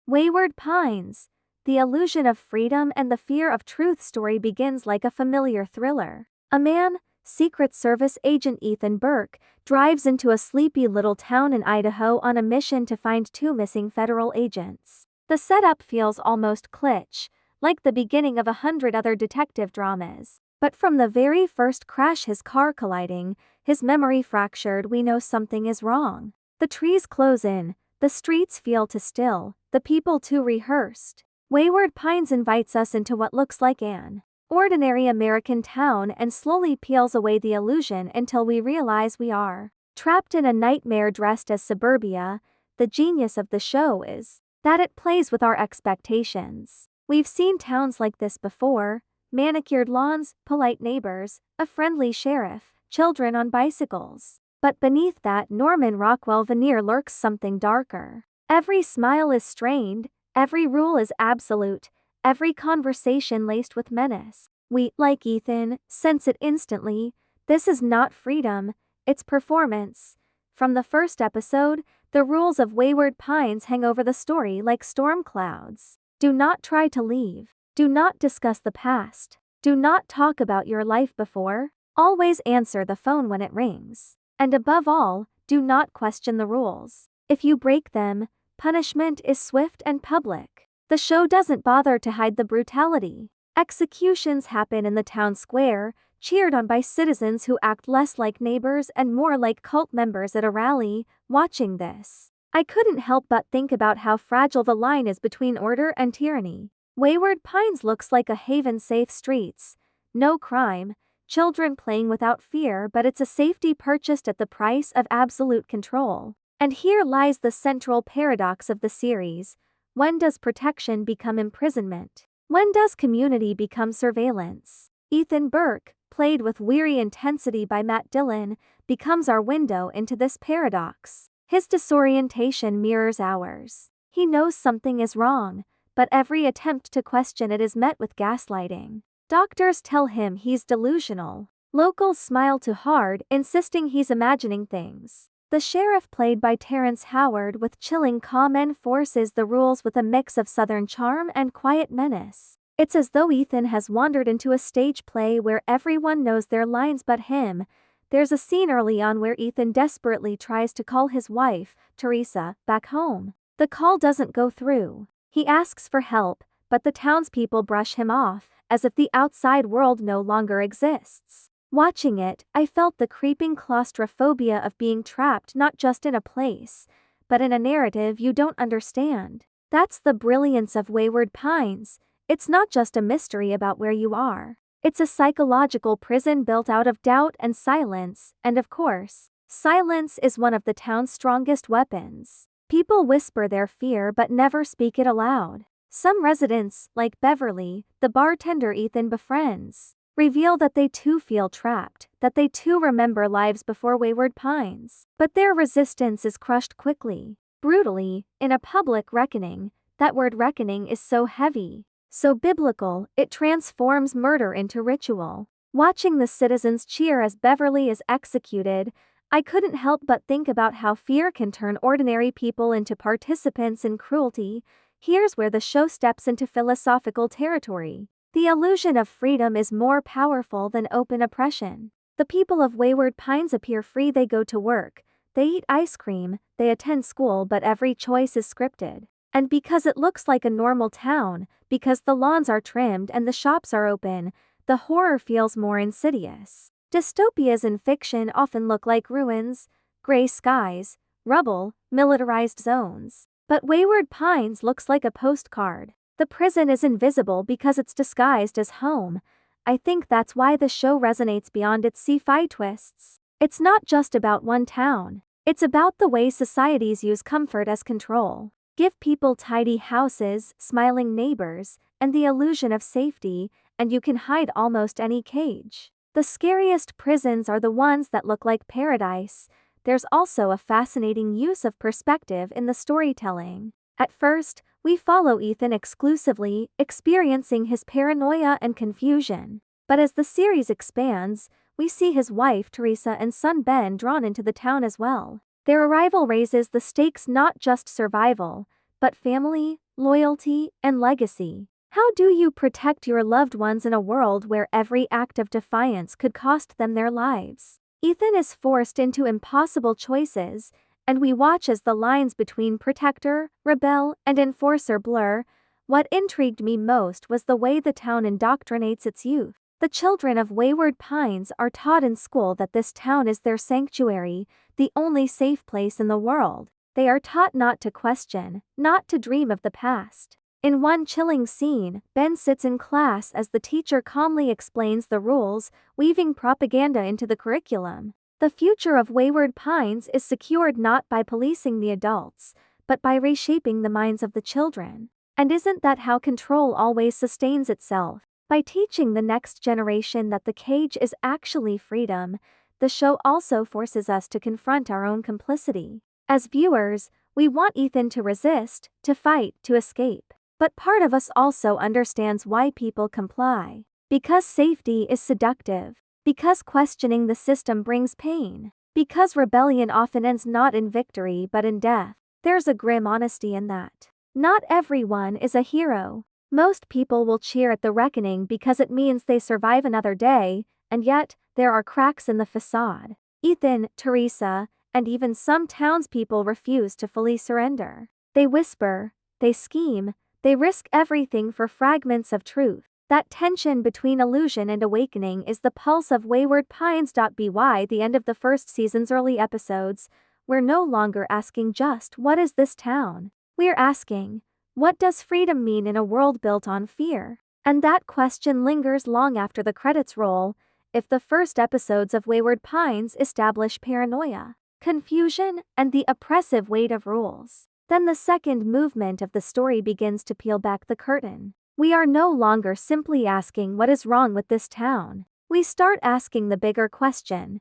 Wayward Pines. The illusion of freedom and the fear of truth story begins like a familiar thriller. A man, Secret Service agent Ethan Burke, drives into a sleepy little town in Idaho on a mission to find two missing federal agents. The setup feels almost kitsch, like the beginning of 100 other detective dramas. But from the very first crash, his car colliding, his memory fractured, we know something is wrong. The trees close in, the streets feel too still, the people too rehearsed. Wayward Pines invites us into what looks like an ordinary American town and slowly peels away the illusion until we realize we are trapped in a nightmare dressed as suburbia. The genius of the show is that it plays with our expectations. We've seen towns like this before: manicured lawns, polite neighbors, a friendly sheriff, children on bicycles. But beneath that Norman Rockwell veneer lurks something darker. Every smile is strained, every rule is absolute, every conversation laced with menace. We, like Ethan, sense it instantly. This is not freedom, it's performance. From the first episode, the rules of Wayward Pines hang over the story like storm clouds. Do not try to leave. Do not discuss the past. Do not talk about your life before. Always answer the phone when it rings. And above all, do not question the rules. If you break them, punishment is swift and public. The show doesn't bother to hide the brutality. Executions happen in the town square, cheered on by citizens who act less like neighbors and more like cult members at a rally. Watching this, I couldn't help but think about how fragile the line is between order and tyranny. Wayward Pines looks like a haven: safe streets, no crime, children playing without fear, but it's a safety purchased at the price of absolute control. And here lies the central paradox of the series. When does protection become imprisonment? When does community become surveillance? Ethan Burke, played with weary intensity by Matt Dillon, becomes our window into this paradox. His disorientation mirrors ours. He knows something is wrong, but every attempt to question it is met with gaslighting. Doctors tell him he's delusional. Locals smile too hard, insisting he's imagining things. The sheriff, played by Terrence Howard, with chilling calm, enforces the rules with a mix of southern charm and quiet menace. It's as though Ethan has wandered into a stage play where everyone knows their lines but him. There's a scene early on where Ethan desperately tries to call his wife, Teresa, back home. The call doesn't go through. He asks for help, but the townspeople brush him off, as if the outside world no longer exists. Watching it, I felt the creeping claustrophobia of being trapped not just in a place, but in a narrative you don't understand. That's the brilliance of Wayward Pines. It's not just a mystery about where you are. It's a psychological prison built out of doubt and silence, and of course, silence is one of the town's strongest weapons. People whisper their fear but never speak it aloud. Some residents, like Beverly, the bartender Ethan befriends, reveal that they too feel trapped, that they too remember lives before Wayward Pines. But their resistance is crushed quickly, brutally, in a public reckoning. That word reckoning is so heavy, so biblical, it transforms murder into ritual. Watching the citizens cheer as Beverly is executed, I couldn't help but think about how fear can turn ordinary people into participants in cruelty. Here's where the show steps into philosophical territory. The illusion of freedom is more powerful than open oppression. The people of Wayward Pines appear free. They go to work, they eat ice cream, they attend school, but every choice is scripted. And because it looks like a normal town, because the lawns are trimmed and the shops are open, the horror feels more insidious. Dystopias in fiction often look like ruins, gray skies, rubble, militarized zones. But Wayward Pines looks like a postcard. The prison is invisible because it's disguised as home. I think that's why the show resonates beyond its sci-fi twists. It's not just about one town. It's about the way societies use comfort as control. Give people tidy houses, smiling neighbors, and the illusion of safety, and you can hide almost any cage. The scariest prisons are the ones that look like paradise. There's also a fascinating use of perspective in the storytelling. At first, we follow Ethan exclusively, experiencing his paranoia and confusion. But as the series expands, we see his wife Teresa and son Ben drawn into the town as well. Their arrival raises the stakes: not just survival, but family, loyalty, and legacy. How do you protect your loved ones in a world where every act of defiance could cost them their lives? Ethan is forced into impossible choices, and we watch as the lines between protector, rebel, and enforcer blur. What intrigued me most was the way the town indoctrinates its youth. The children of Wayward Pines are taught in school that this town is their sanctuary, the only safe place in the world. They are taught not to question, not to dream of the past. In one chilling scene, Ben sits in class as the teacher calmly explains the rules, weaving propaganda into the curriculum. The future of Wayward Pines is secured not by policing the adults, but by reshaping the minds of the children. And isn't that how control always sustains itself? By teaching the next generation that the cage is actually freedom, the show also forces us to confront our own complicity. As viewers, we want Ethan to resist, to fight, to escape. But part of us also understands why people comply. Because safety is seductive. Because questioning the system brings pain. Because rebellion often ends not in victory but in death. There's a grim honesty in that. Not everyone is a hero. Most people will cheer at the reckoning because it means they survive another day, and yet, there are cracks in the facade. Ethan, Teresa, and even some townspeople refuse to fully surrender. They whisper, they scheme, they risk everything for fragments of truth. That tension between illusion and awakening is the pulse of Wayward Pines. By the end of the first season's early episodes, we're no longer asking just, what is this town? We're asking, what does freedom mean in a world built on fear? And that question lingers long after the credits roll. If the first episodes of Wayward Pines establish paranoia, confusion, and the oppressive weight of rules, then the second movement of the story begins to peel back the curtain. We are no longer simply asking what is wrong with this town. We start asking the bigger question.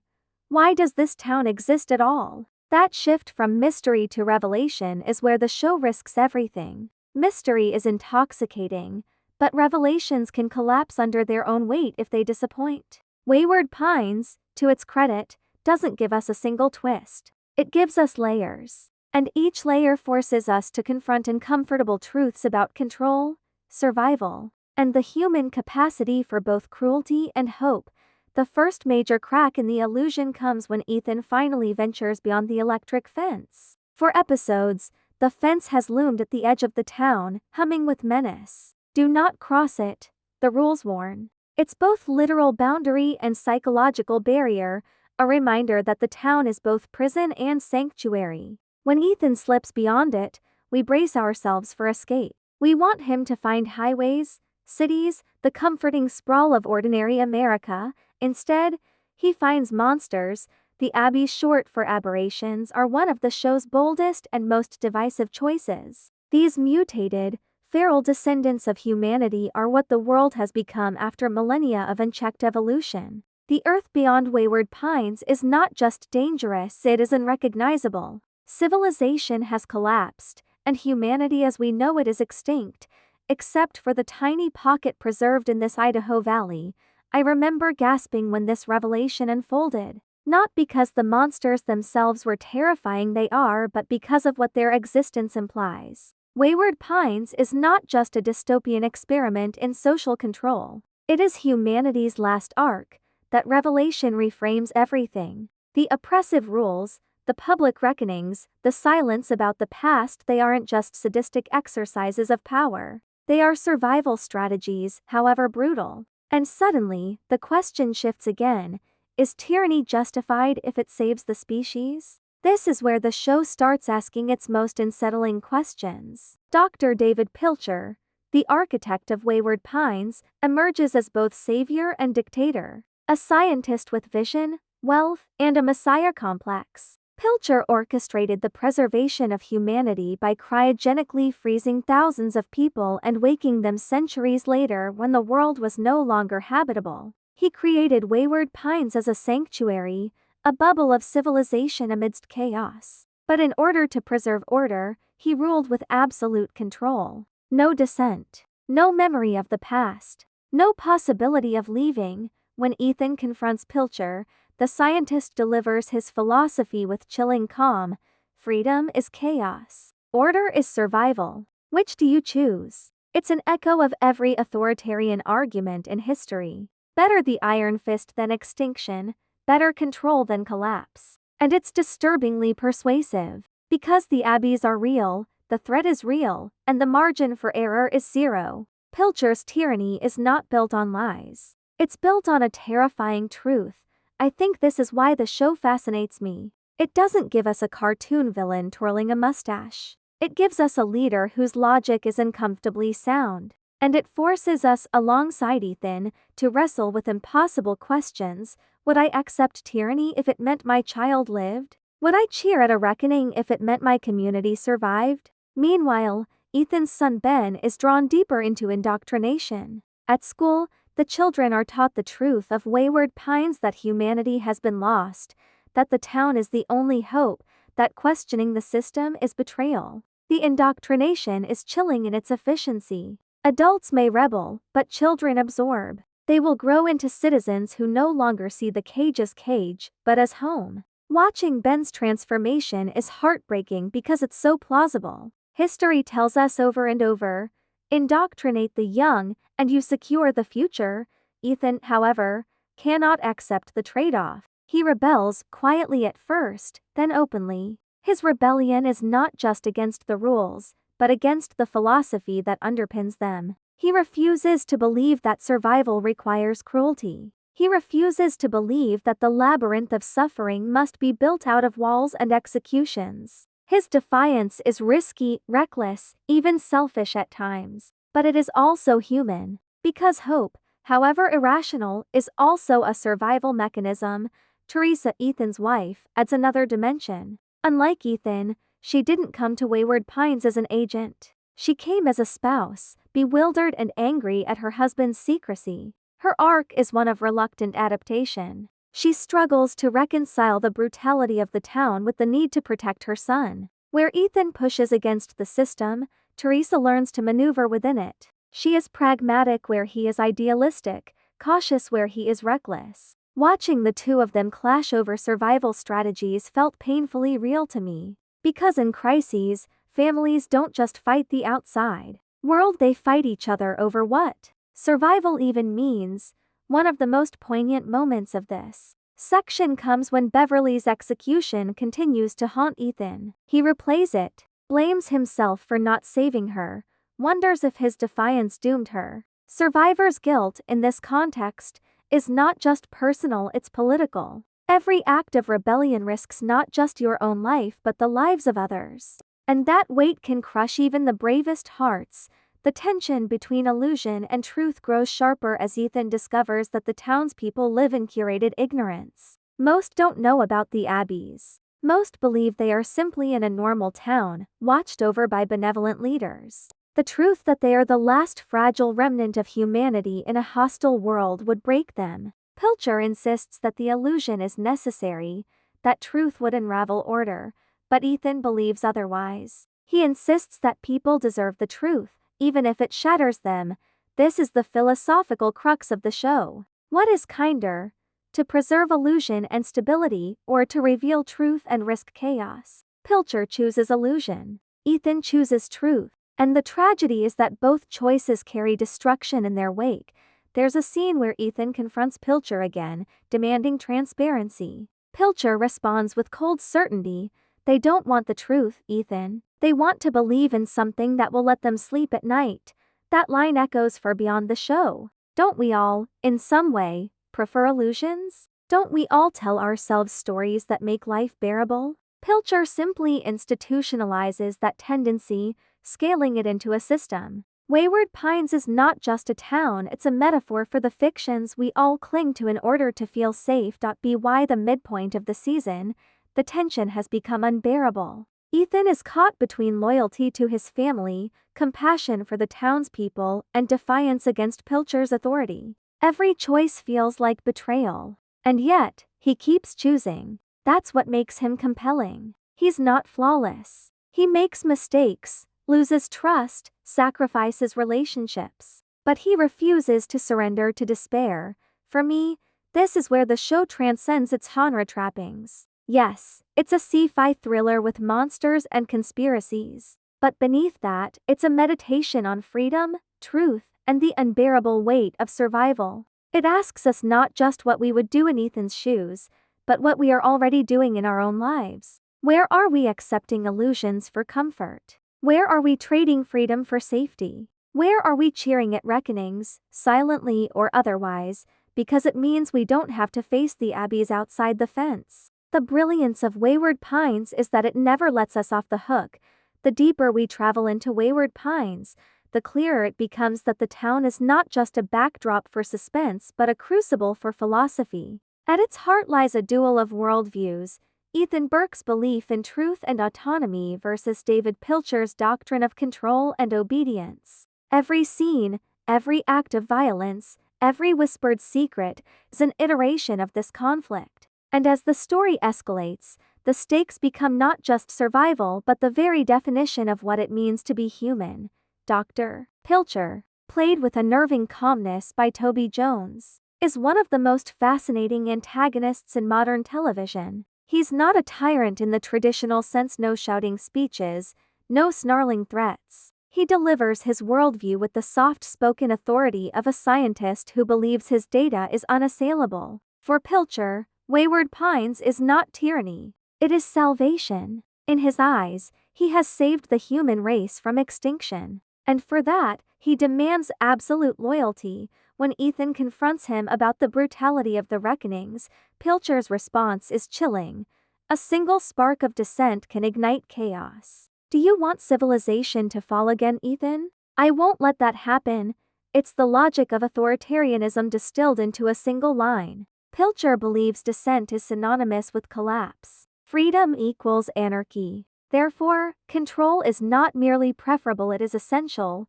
Why does this town exist at all? That shift from mystery to revelation is where the show risks everything. Mystery is intoxicating, but revelations can collapse under their own weight if they disappoint. Wayward Pines, to its credit, doesn't give us a single twist. It gives us layers. And each layer forces us to confront uncomfortable truths about control, survival, and the human capacity for both cruelty and hope. The first major crack in the illusion comes when Ethan finally ventures beyond the electric fence. For episodes, the fence has loomed at the edge of the town, humming with menace. Do not cross it, the rules warn. It's both literal boundary and psychological barrier, a reminder that the town is both prison and sanctuary. When Ethan slips beyond it, we brace ourselves for escape. We want him to find highways, cities, the comforting sprawl of ordinary America. Instead, he finds monsters. The Abbies, short for aberrations, are one of the show's boldest and most divisive choices. These mutated, feral descendants of humanity are what the world has become after millennia of unchecked evolution. The Earth beyond Wayward Pines is not just dangerous, it is unrecognizable. Civilization has collapsed, and humanity as we know it is extinct, except for the tiny pocket preserved in this Idaho valley. I remember gasping when this revelation unfolded. Not because the monsters themselves were terrifying, they are, but because of what their existence implies. Wayward Pines is not just a dystopian experiment in social control. It is humanity's last arc. That revelation reframes everything. The oppressive rules, the public reckonings, the silence about the past, they aren't just sadistic exercises of power. They are survival strategies, however brutal. And suddenly, the question shifts again. Is tyranny justified if it saves the species? This is where the show starts asking its most unsettling questions. Dr. David Pilcher, the architect of Wayward Pines, emerges as both savior and dictator. A scientist with vision, wealth, and a messiah complex. Pilcher orchestrated the preservation of humanity by cryogenically freezing thousands of people and waking them centuries later when the world was no longer habitable. He created Wayward Pines as a sanctuary, a bubble of civilization amidst chaos. But in order to preserve order, he ruled with absolute control. No dissent. No memory of the past. No possibility of leaving. When Ethan confronts Pilcher, the scientist delivers his philosophy with chilling calm. Freedom is chaos. Order is survival. Which do you choose? It's an echo of every authoritarian argument in history. Better the iron fist than extinction, better control than collapse. And it's disturbingly persuasive. Because the Abbies are real, the threat is real, and the margin for error is zero. Pilcher's tyranny is not built on lies. It's built on a terrifying truth. I think this is why the show fascinates me. It doesn't give us a cartoon villain twirling a mustache. It gives us a leader whose logic is uncomfortably sound. And it forces us, alongside Ethan, to wrestle with impossible questions. Would I accept tyranny if it meant my child lived? Would I cheer at a reckoning if it meant my community survived? Meanwhile, Ethan's son Ben is drawn deeper into indoctrination. At school, the children are taught the truth of Wayward Pines, that humanity has been lost, that the town is the only hope, that questioning the system is betrayal. The indoctrination is chilling in its efficiency. Adults may rebel, but children absorb. They will grow into citizens who no longer see the cage as cage, but as home. Watching Ben's transformation is heartbreaking because it's so plausible. History tells us over and over, indoctrinate the young, and you secure the future. Ethan, however, cannot accept the trade-off. He rebels, quietly at first, then openly. His rebellion is not just against the rules, but against the philosophy that underpins them. He refuses to believe that survival requires cruelty. He refuses to believe that the labyrinth of suffering must be built out of walls and executions. His defiance is risky, reckless, even selfish at times. But it is also human. Because hope, however irrational, is also a survival mechanism. Teresa, Ethan's wife, adds another dimension. Unlike Ethan, she didn't come to Wayward Pines as an agent. She came as a spouse, bewildered and angry at her husband's secrecy. Her arc is one of reluctant adaptation. She struggles to reconcile the brutality of the town with the need to protect her son. Where Ethan pushes against the system, Teresa learns to maneuver within it. She is pragmatic where he is idealistic, cautious where he is reckless. Watching the two of them clash over survival strategies felt painfully real to me. Because in crises, families don't just fight the outside world, they fight each other over what survival even means. One of the most poignant moments of this section comes when Beverly's execution continues to haunt Ethan. He replays it, blames himself for not saving her, wonders if his defiance doomed her. Survivor's guilt in this context is not just personal, it's political. Every act of rebellion risks not just your own life but the lives of others. And that weight can crush even the bravest hearts. The tension between illusion and truth grows sharper as Ethan discovers that the townspeople live in curated ignorance. Most don't know about the Abbies. Most believe they are simply in a normal town, watched over by benevolent leaders. The truth that they are the last fragile remnant of humanity in a hostile world would break them. Pilcher insists that the illusion is necessary, that truth would unravel order, but Ethan believes otherwise. He insists that people deserve the truth, even if it shatters them. This is the philosophical crux of the show. What is kinder? To preserve illusion and stability, or to reveal truth and risk chaos? Pilcher chooses illusion. Ethan chooses truth. And the tragedy is that both choices carry destruction in their wake. There's a scene where Ethan confronts Pilcher again, demanding transparency. Pilcher responds with cold certainty. They don't want the truth, Ethan. They want to believe in something that will let them sleep at night. That line echoes far beyond the show. Don't we all, in some way, prefer illusions? Don't we all tell ourselves stories that make life bearable? Pilcher simply institutionalizes that tendency, scaling it into a system. Wayward Pines is not just a town, it's a metaphor for the fictions we all cling to in order to feel safe. By the midpoint of the season, the tension has become unbearable. Ethan is caught between loyalty to his family, compassion for the townspeople, and defiance against Pilcher's authority. Every choice feels like betrayal. And yet, he keeps choosing. That's what makes him compelling. He's not flawless. He makes mistakes, loses trust, sacrifices relationships. But he refuses to surrender to despair. For me, this is where the show transcends its genre trappings. Yes, it's a sci-fi thriller with monsters and conspiracies. But beneath that, it's a meditation on freedom, truth, and the unbearable weight of survival. It asks us not just what we would do in Ethan's shoes, but what we are already doing in our own lives. Where are we accepting illusions for comfort? Where are we trading freedom for safety? Where are we cheering at reckonings, silently or otherwise, because it means we don't have to face the Abbies outside the fence? The brilliance of Wayward Pines is that it never lets us off the hook. The deeper we travel into Wayward Pines, the clearer it becomes that the town is not just a backdrop for suspense but a crucible for philosophy. At its heart lies a duel of worldviews, Ethan Burke's belief in truth and autonomy versus David Pilcher's doctrine of control and obedience. Every scene, every act of violence, every whispered secret is an iteration of this conflict. And as the story escalates, the stakes become not just survival but the very definition of what it means to be human. Dr. Pilcher, played with unnerving calmness by Toby Jones, is one of the most fascinating antagonists in modern television. He's not a tyrant in the traditional sense, no shouting speeches, no snarling threats. He delivers his worldview with the soft-spoken authority of a scientist who believes his data is unassailable. For Pilcher, Wayward Pines is not tyranny. It is salvation. In his eyes, he has saved the human race from extinction. And for that, he demands absolute loyalty. When Ethan confronts him about the brutality of the reckonings, Pilcher's response is chilling. A single spark of dissent can ignite chaos. Do you want civilization to fall again, Ethan? I won't let that happen. It's the logic of authoritarianism distilled into a single line. Pilcher believes dissent is synonymous with collapse. Freedom equals anarchy. Therefore, control is not merely preferable, it is essential.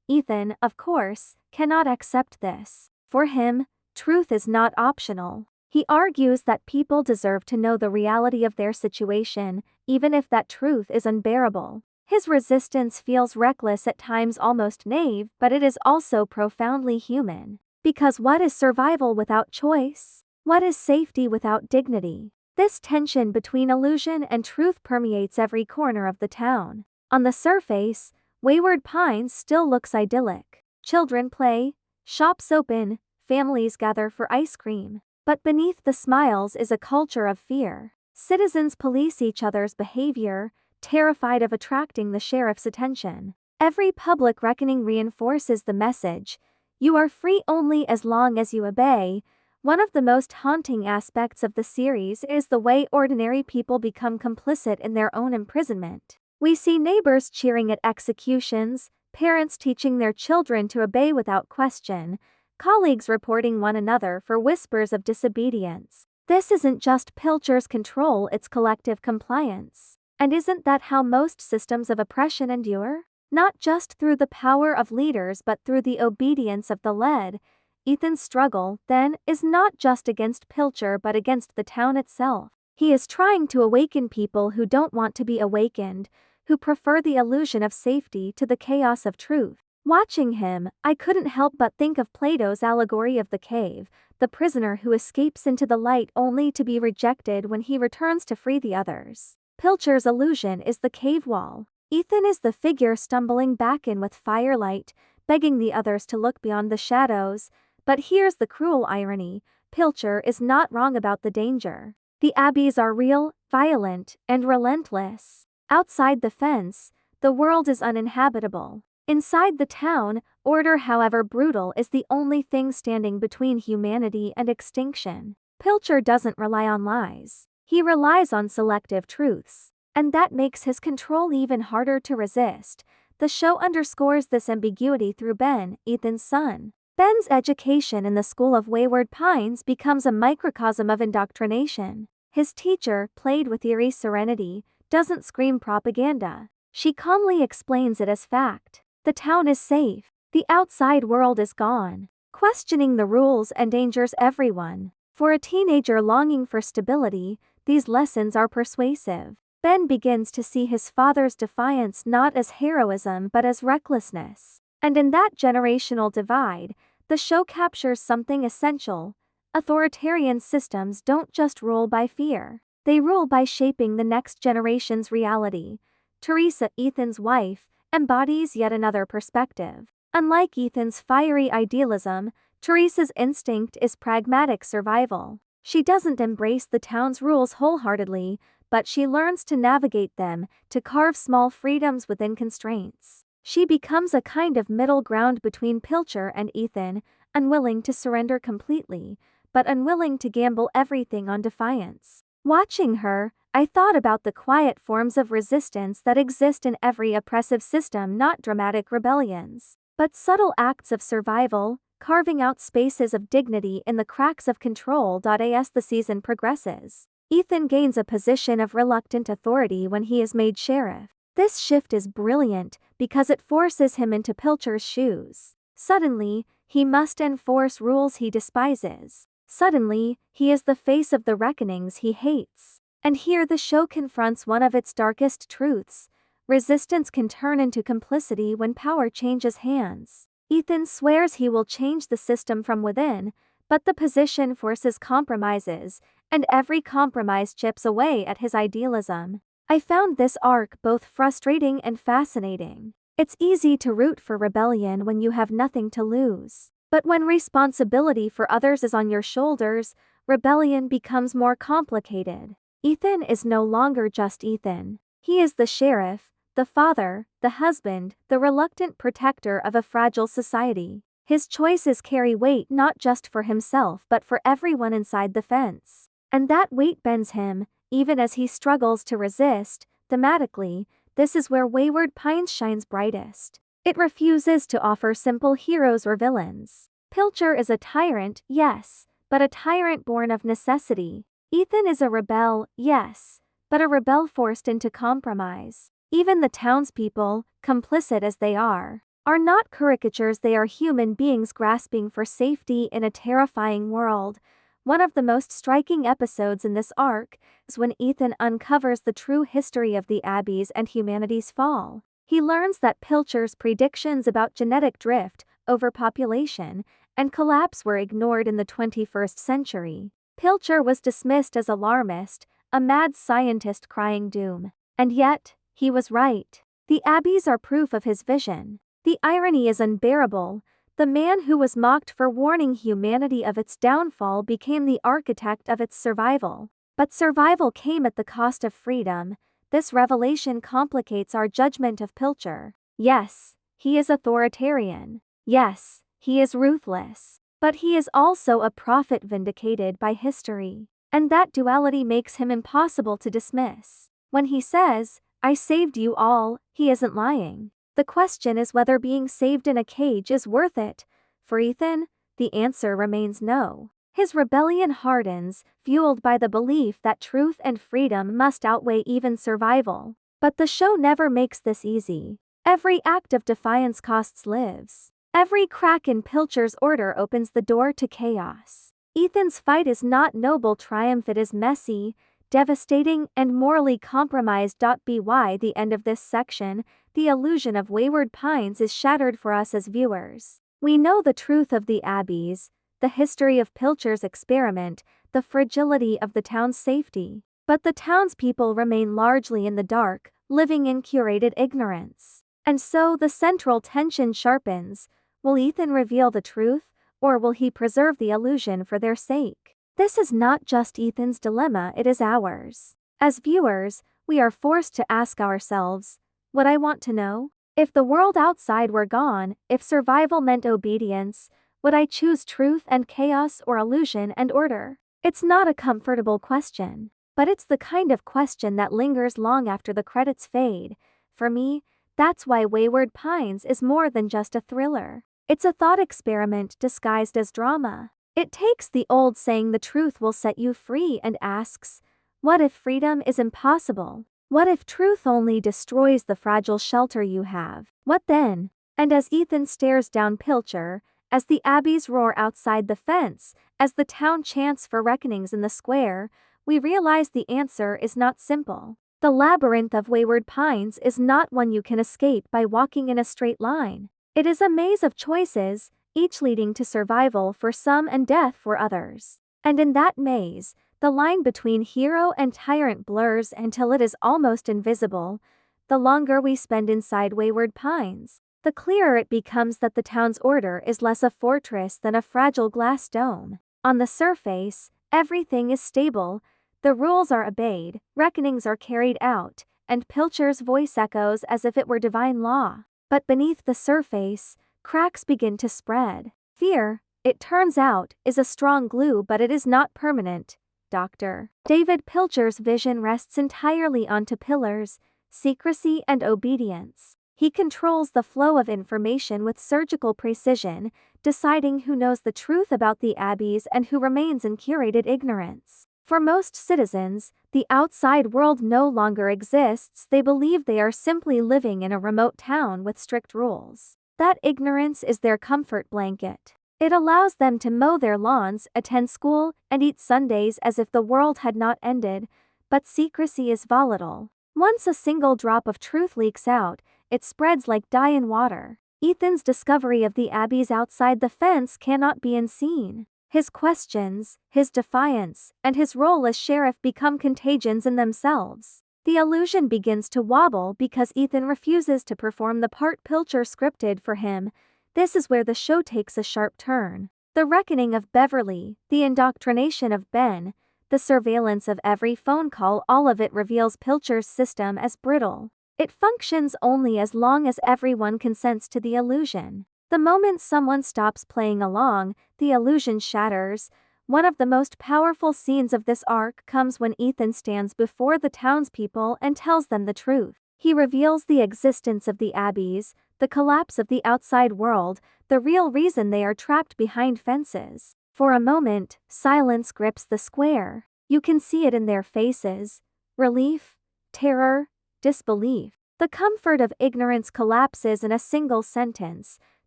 Ethan, of course, cannot accept this. For him, truth is not optional. He argues that people deserve to know the reality of their situation, even if that truth is unbearable. His resistance feels reckless, at times almost naive, but it is also profoundly human. Because what is survival without choice? What is safety without dignity? This tension between illusion and truth permeates every corner of the town. On the surface, Wayward Pines still looks idyllic. Children play, shops open, families gather for ice cream. But beneath the smiles is a culture of fear. Citizens police each other's behavior, terrified of attracting the sheriff's attention. Every public reckoning reinforces the message, "You are free only as long as you obey." One of the most haunting aspects of the series is the way ordinary people become complicit in their own imprisonment. We see neighbors cheering at executions, parents teaching their children to obey without question, colleagues reporting one another for whispers of disobedience. This isn't just Pilcher's control, it's collective compliance. And isn't that how most systems of oppression endure? Not just through the power of leaders but through the obedience of the led. Ethan's struggle, then, is not just against Pilcher but against the town itself. He is trying to awaken people who don't want to be awakened, who prefer the illusion of safety to the chaos of truth. Watching him, I couldn't help but think of Plato's allegory of the cave, the prisoner who escapes into the light only to be rejected when he returns to free the others. Pilcher's illusion is the cave wall. Ethan is the figure stumbling back in with firelight, begging the others to look beyond the shadows. But here's the cruel irony, Pilcher is not wrong about the danger. The Abbies are real, violent, and relentless. Outside the fence, the world is uninhabitable. Inside the town, order, however brutal, is the only thing standing between humanity and extinction. Pilcher doesn't rely on lies. He relies on selective truths. And that makes his control even harder to resist. The show underscores this ambiguity through Ben, Ethan's son. Ben's education in the school of Wayward Pines becomes a microcosm of indoctrination. His teacher, played with eerie serenity, doesn't scream propaganda. She calmly explains it as fact. The town is safe. The outside world is gone. Questioning the rules endangers everyone. For a teenager longing for stability, these lessons are persuasive. Ben begins to see his father's defiance not as heroism but as recklessness. And in that generational divide, the show captures something essential. Authoritarian systems don't just rule by fear. They rule by shaping the next generation's reality. Teresa, Ethan's wife, embodies yet another perspective. Unlike Ethan's fiery idealism, Teresa's instinct is pragmatic survival. She doesn't embrace the town's rules wholeheartedly, but she learns to navigate them, to carve small freedoms within constraints. She becomes a kind of middle ground between Pilcher and Ethan, unwilling to surrender completely, but unwilling to gamble everything on defiance. Watching her, I thought about the quiet forms of resistance that exist in every oppressive system, not dramatic rebellions, but subtle acts of survival, carving out spaces of dignity in the cracks of control. As the season progresses, Ethan gains a position of reluctant authority when he is made sheriff. This shift is brilliant because it forces him into Pilcher's shoes. Suddenly, he must enforce rules he despises. Suddenly, he is the face of the reckonings he hates. And here the show confronts one of its darkest truths: resistance can turn into complicity when power changes hands. Ethan swears he will change the system from within, but the position forces compromises, and every compromise chips away at his idealism. I found this arc both frustrating and fascinating. It's easy to root for rebellion when you have nothing to lose. But when responsibility for others is on your shoulders, rebellion becomes more complicated. Ethan is no longer just Ethan. He is the sheriff, the father, the husband, the reluctant protector of a fragile society. His choices carry weight not just for himself but for everyone inside the fence. And that weight bends him, even as he struggles to resist. Thematically, this is where Wayward Pines shines brightest. It refuses to offer simple heroes or villains. Pilcher is a tyrant, yes, but a tyrant born of necessity. Ethan is a rebel, yes, but a rebel forced into compromise. Even the townspeople, complicit as they are not caricatures. They are human beings grasping for safety in a terrifying world. One of the most striking episodes in this arc is when Ethan uncovers the true history of the Abbies and humanity's fall. He learns that Pilcher's predictions about genetic drift, overpopulation, and collapse were ignored in the 21st century. Pilcher was dismissed as alarmist, a mad scientist crying doom. And yet, he was right. The Abbies are proof of his vision. The irony is unbearable. The man who was mocked for warning humanity of its downfall became the architect of its survival. But survival came at the cost of freedom. This revelation complicates our judgment of Pilcher. Yes, he is authoritarian. Yes, he is ruthless. But he is also a prophet vindicated by history. And that duality makes him impossible to dismiss. When he says, "I saved you all," he isn't lying. The question is whether being saved in a cage is worth it. For Ethan, the answer remains no. His rebellion hardens, fueled by the belief that truth and freedom must outweigh even survival. But the show never makes this easy. Every act of defiance costs lives. Every crack in Pilcher's order opens the door to chaos. Ethan's fight is not noble triumph, it is messy, devastating, and morally compromised. By the end of this section, the illusion of Wayward Pines is shattered for us as viewers. We know the truth of the Abbies, the history of Pilcher's experiment, the fragility of the town's safety. But the townspeople remain largely in the dark, living in curated ignorance. And so the central tension sharpens. Will Ethan reveal the truth, or will he preserve the illusion for their sake? This is not just Ethan's dilemma, it is ours. As viewers, we are forced to ask ourselves, would I want to know? If the world outside were gone, if survival meant obedience, would I choose truth and chaos or illusion and order? It's not a comfortable question, but it's the kind of question that lingers long after the credits fade. For me, that's why Wayward Pines is more than just a thriller. It's a thought experiment disguised as drama. It takes the old saying "the truth will set you free" and asks, what if freedom is impossible? What if truth only destroys the fragile shelter you have? What then? And as Ethan stares down Pilcher, as the Abbies roar outside the fence, as the town chants for reckonings in the square, we realize the answer is not simple. The labyrinth of Wayward Pines is not one you can escape by walking in a straight line. It is a maze of choices, each leading to survival for some and death for others. And in that maze, the line between hero and tyrant blurs until it is almost invisible. the longer we spend inside Wayward Pines, the clearer it becomes that the town's order is less a fortress than a fragile glass dome. On the surface, everything is stable, the rules are obeyed, reckonings are carried out, and Pilcher's voice echoes as if it were divine law. But beneath the surface, cracks begin to spread. Fear, it turns out, is a strong glue, but it is not permanent. Dr. David Pilcher's vision rests entirely onto pillars, secrecy and obedience. He controls the flow of information with surgical precision, deciding who knows the truth about the Abbies and who remains in curated ignorance. For most citizens, the outside world no longer exists. They believe they are simply living in a remote town with strict rules. That ignorance is their comfort blanket. It allows them to mow their lawns, attend school, and eat Sundays as if the world had not ended, but secrecy is volatile. Once a single drop of truth leaks out, it spreads like dye in water. Ethan's discovery of the Abbies outside the fence cannot be unseen. His questions, his defiance, and his role as sheriff become contagions in themselves. The illusion begins to wobble because Ethan refuses to perform the part Pilcher scripted for him. This is where the show takes a sharp turn. The reckoning of Beverly, the indoctrination of Ben, the surveillance of every phone call, all of it reveals Pilcher's system as brittle. It functions only as long as everyone consents to the illusion. The moment someone stops playing along, the illusion shatters. One of the most powerful scenes of this arc comes when Ethan stands before the townspeople and tells them the truth. He reveals the existence of the Abbies, the collapse of the outside world, the real reason they are trapped behind fences. For a moment, silence grips the square. You can see it in their faces: relief, terror, disbelief. The comfort of ignorance collapses in a single sentence.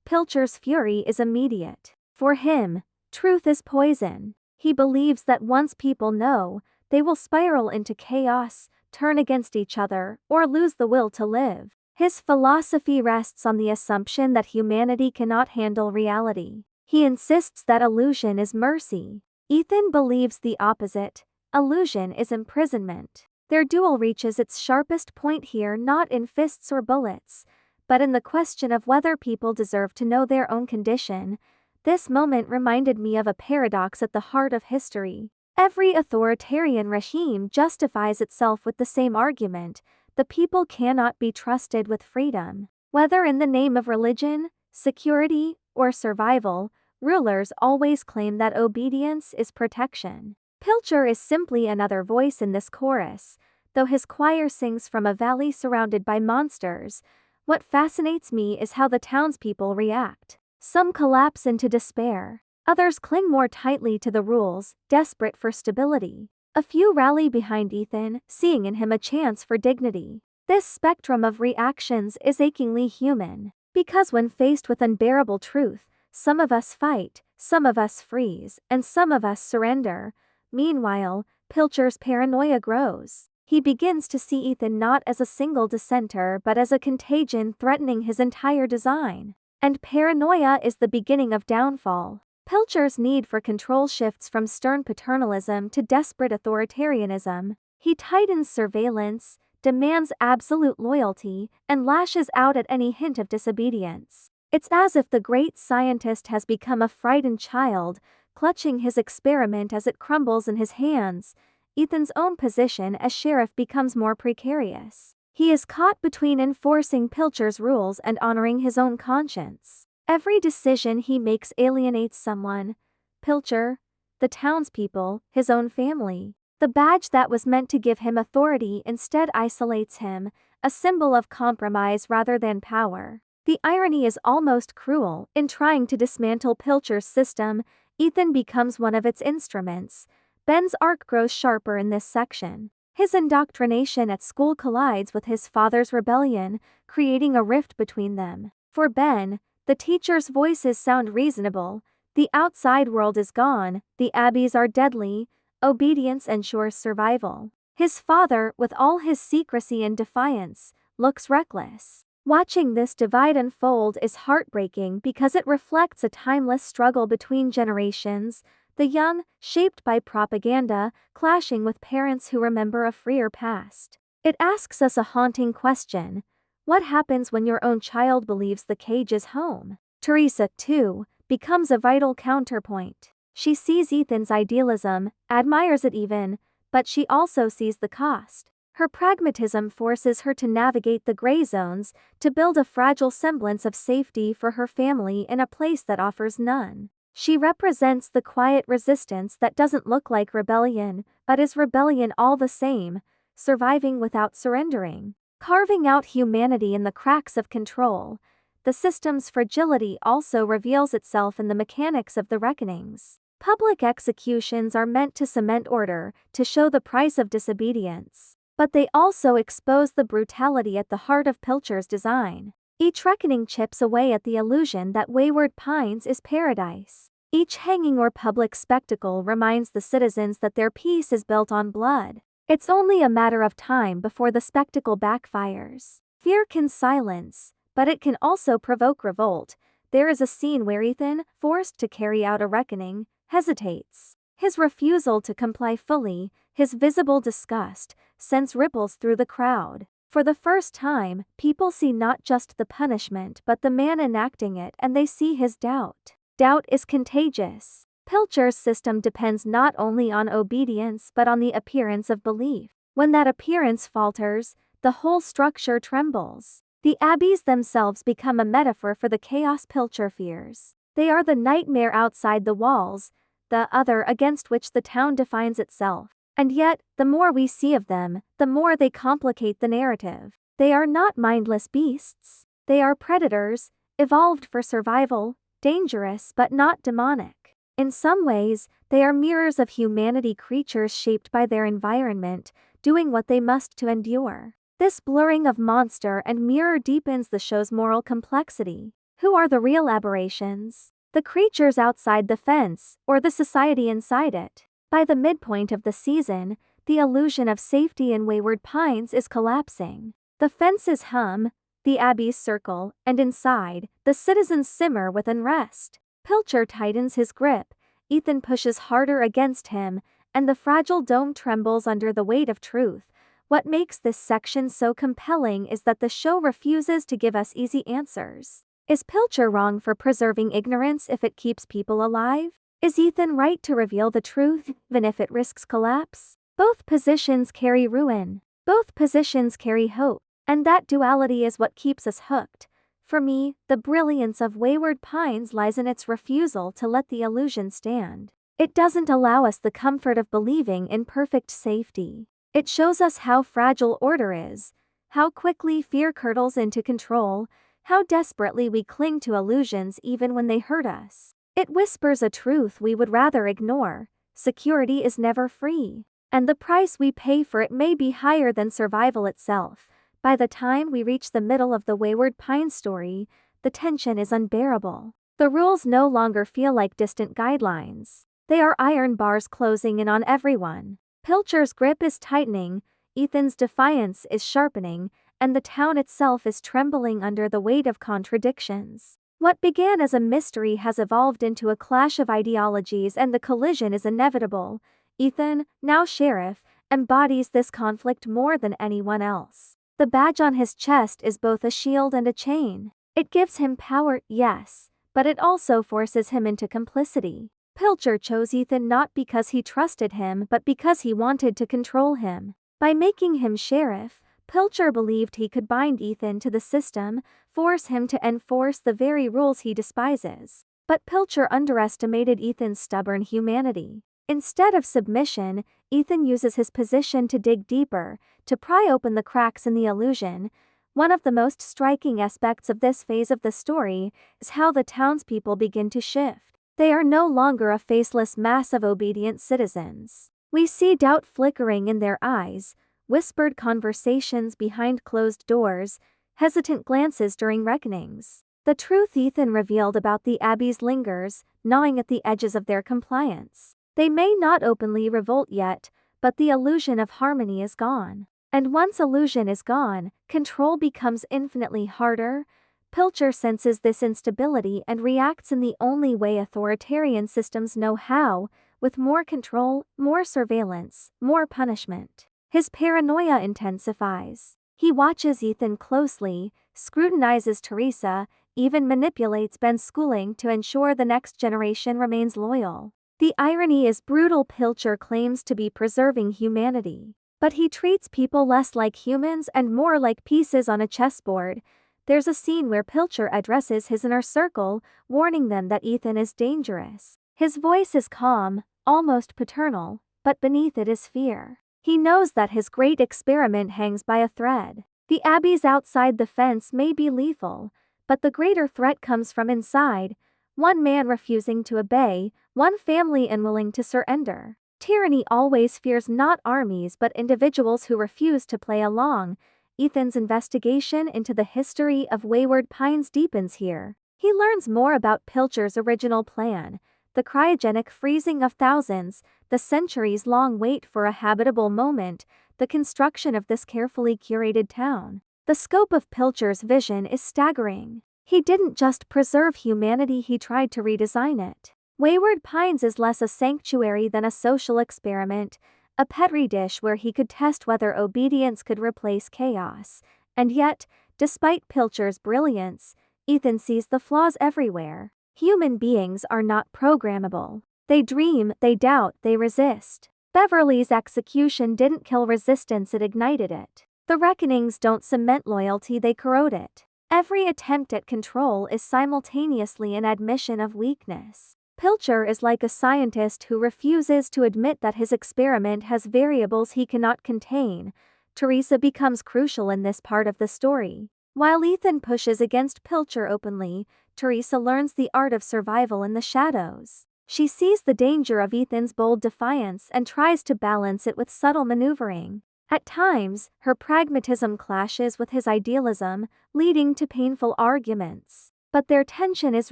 Pilcher's fury is immediate. For him, truth is poison. He believes that once people know, they will spiral into chaos, turn against each other, or lose the will to live. His philosophy rests on the assumption that humanity cannot handle reality. He insists that illusion is mercy. Ethan believes the opposite. Illusion is imprisonment. Their duel reaches its sharpest point here, not in fists or bullets, but in the question of whether people deserve to know their own condition. This moment reminded me of a paradox at the heart of history. Every authoritarian regime justifies itself with the same argument: the people cannot be trusted with freedom. Whether in the name of religion, security, or survival, rulers always claim that obedience is protection. Pilcher is simply another voice in this chorus, though his choir sings from a valley surrounded by monsters. What fascinates me is how the townspeople react. Some collapse into despair. Others cling more tightly to the rules, desperate for stability. A few rally behind Ethan, seeing in him a chance for dignity. This spectrum of reactions is achingly human, because when faced with unbearable truth, some of us fight, some of us freeze, and some of us surrender. Meanwhile, Pilcher's paranoia grows. He begins to see Ethan not as a single dissenter but as a contagion threatening his entire design. And paranoia is the beginning of downfall. Pilcher's need for control shifts from stern paternalism to desperate authoritarianism. He tightens surveillance, demands absolute loyalty, and lashes out at any hint of disobedience. It's as if the great scientist has become a frightened child, clutching his experiment as it crumbles in his hands. Ethan's own position as sheriff becomes more precarious. He is caught between enforcing Pilcher's rules and honoring his own conscience. Every decision he makes alienates someone: Pilcher, the townspeople, his own family. The badge that was meant to give him authority instead isolates him, a symbol of compromise rather than power. The irony is almost cruel. In trying to dismantle Pilcher's system, Ethan becomes one of its instruments. Ben's arc grows sharper in this section. His indoctrination at school collides with his father's rebellion, creating a rift between them. For Ben, the teacher's voices sound reasonable. The outside world is gone, the Abbies are deadly, obedience ensures survival. His father, with all his secrecy and defiance, looks reckless. Watching this divide unfold is heartbreaking because it reflects a timeless struggle between generations. The young, shaped by propaganda, clashing with parents who remember a freer past. It asks us a haunting question. What happens when your own child believes the cage is home? Teresa, too, becomes a vital counterpoint. She sees Ethan's idealism, admires it even, but she also sees the cost. Her pragmatism forces her to navigate the gray zones, to build a fragile semblance of safety for her family in a place that offers none. She represents the quiet resistance that doesn't look like rebellion, but is rebellion all the same, surviving without surrendering. Carving out humanity in the cracks of control, the system's fragility also reveals itself in the mechanics of the reckonings. Public executions are meant to cement order, to show the price of disobedience. But they also expose the brutality at the heart of Pilcher's design. Each reckoning chips away at the illusion that Wayward Pines is paradise. Each hanging or public spectacle reminds the citizens that their peace is built on blood. It's only a matter of time before the spectacle backfires. Fear can silence, but it can also provoke revolt. There is a scene where Ethan, forced to carry out a reckoning, hesitates. His refusal to comply fully, his visible disgust, sends ripples through the crowd. For the first time, people see not just the punishment but the man enacting it, and they see his doubt. Doubt is contagious. Pilcher's system depends not only on obedience but on the appearance of belief. When that appearance falters, the whole structure trembles. The Abbies themselves become a metaphor for the chaos Pilcher fears. They are the nightmare outside the walls, the other against which the town defines itself. And yet, the more we see of them, the more they complicate the narrative. They are not mindless beasts. They are predators, evolved for survival, dangerous but not demonic. In some ways, they are mirrors of humanity, creatures shaped by their environment, doing what they must to endure. This blurring of monster and mirror deepens the show's moral complexity. Who are the real aberrations? The creatures outside the fence, or the society inside it? By the midpoint of the season, the illusion of safety in Wayward Pines is collapsing. The fences hum, the Abbies circle, and inside, the citizens simmer with unrest. Pilcher tightens his grip, Ethan pushes harder against him, and the fragile dome trembles under the weight of truth. What makes this section so compelling is that the show refuses to give us easy answers. Is Pilcher wrong for preserving ignorance if it keeps people alive? Is Ethan right to reveal the truth, even if it risks collapse? Both positions carry ruin. Both positions carry hope. And that duality is what keeps us hooked. For me, the brilliance of Wayward Pines lies in its refusal to let the illusion stand. It doesn't allow us the comfort of believing in perfect safety. It shows us how fragile order is, how quickly fear curdles into control, how desperately we cling to illusions even when they hurt us. It whispers a truth we would rather ignore: security is never free. And the price we pay for it may be higher than survival itself. By the time we reach the middle of the Wayward Pines story, the tension is unbearable. The rules no longer feel like distant guidelines. They are iron bars closing in on everyone. Pilcher's grip is tightening, Ethan's defiance is sharpening, and the town itself is trembling under the weight of contradictions. What began as a mystery has evolved into a clash of ideologies, and the collision is inevitable. Ethan, now sheriff, embodies this conflict more than anyone else. The badge on his chest is both a shield and a chain. It gives him power, yes, but it also forces him into complicity. Pilcher chose Ethan not because he trusted him but because he wanted to control him. By making him sheriff, Pilcher believed he could bind Ethan to the system, force him to enforce the very rules he despises. But Pilcher underestimated Ethan's stubborn humanity. Instead of submission, Ethan uses his position to dig deeper, to pry open the cracks in the illusion. One of the most striking aspects of this phase of the story is how the townspeople begin to shift. They are no longer a faceless mass of obedient citizens. We see doubt flickering in their eyes, whispered conversations behind closed doors, hesitant glances during reckonings. The truth Ethan revealed about the Abbies lingers, gnawing at the edges of their compliance. They may not openly revolt yet, but the illusion of harmony is gone. And once illusion is gone, control becomes infinitely harder. Pilcher senses this instability and reacts in the only way authoritarian systems know how, with more control, more surveillance, more punishment. His paranoia intensifies. He watches Ethan closely, scrutinizes Teresa, even manipulates Ben's schooling to ensure the next generation remains loyal. The irony is brutal. Pilcher claims to be preserving humanity, but he treats people less like humans and more like pieces on a chessboard. There's a scene where Pilcher addresses his inner circle, warning them that Ethan is dangerous. His voice is calm, almost paternal, but beneath it is fear. He knows that his great experiment hangs by a thread. The Abbies outside the fence may be lethal, but the greater threat comes from inside, one man refusing to obey, one family unwilling to surrender. Tyranny always fears not armies but individuals who refuse to play along. Ethan's investigation into the history of Wayward Pines deepens here. He learns more about Pilcher's original plan, the cryogenic freezing of thousands, the centuries-long wait for a habitable moment, the construction of this carefully curated town. The scope of Pilcher's vision is staggering. He didn't just preserve humanity, he tried to redesign it. Wayward Pines is less a sanctuary than a social experiment, a petri dish where he could test whether obedience could replace chaos. And yet, despite Pilcher's brilliance, Ethan sees the flaws everywhere. Human beings are not programmable. They dream, they doubt, they resist. Beverly's execution didn't kill resistance, it ignited it. The reckonings don't cement loyalty, they corrode it. Every attempt at control is simultaneously an admission of weakness. Pilcher is like a scientist who refuses to admit that his experiment has variables he cannot contain. Teresa becomes crucial in this part of the story. While Ethan pushes against Pilcher openly, Teresa learns the art of survival in the shadows. She sees the danger of Ethan's bold defiance and tries to balance it with subtle maneuvering. At times, her pragmatism clashes with his idealism, leading to painful arguments. But their tension is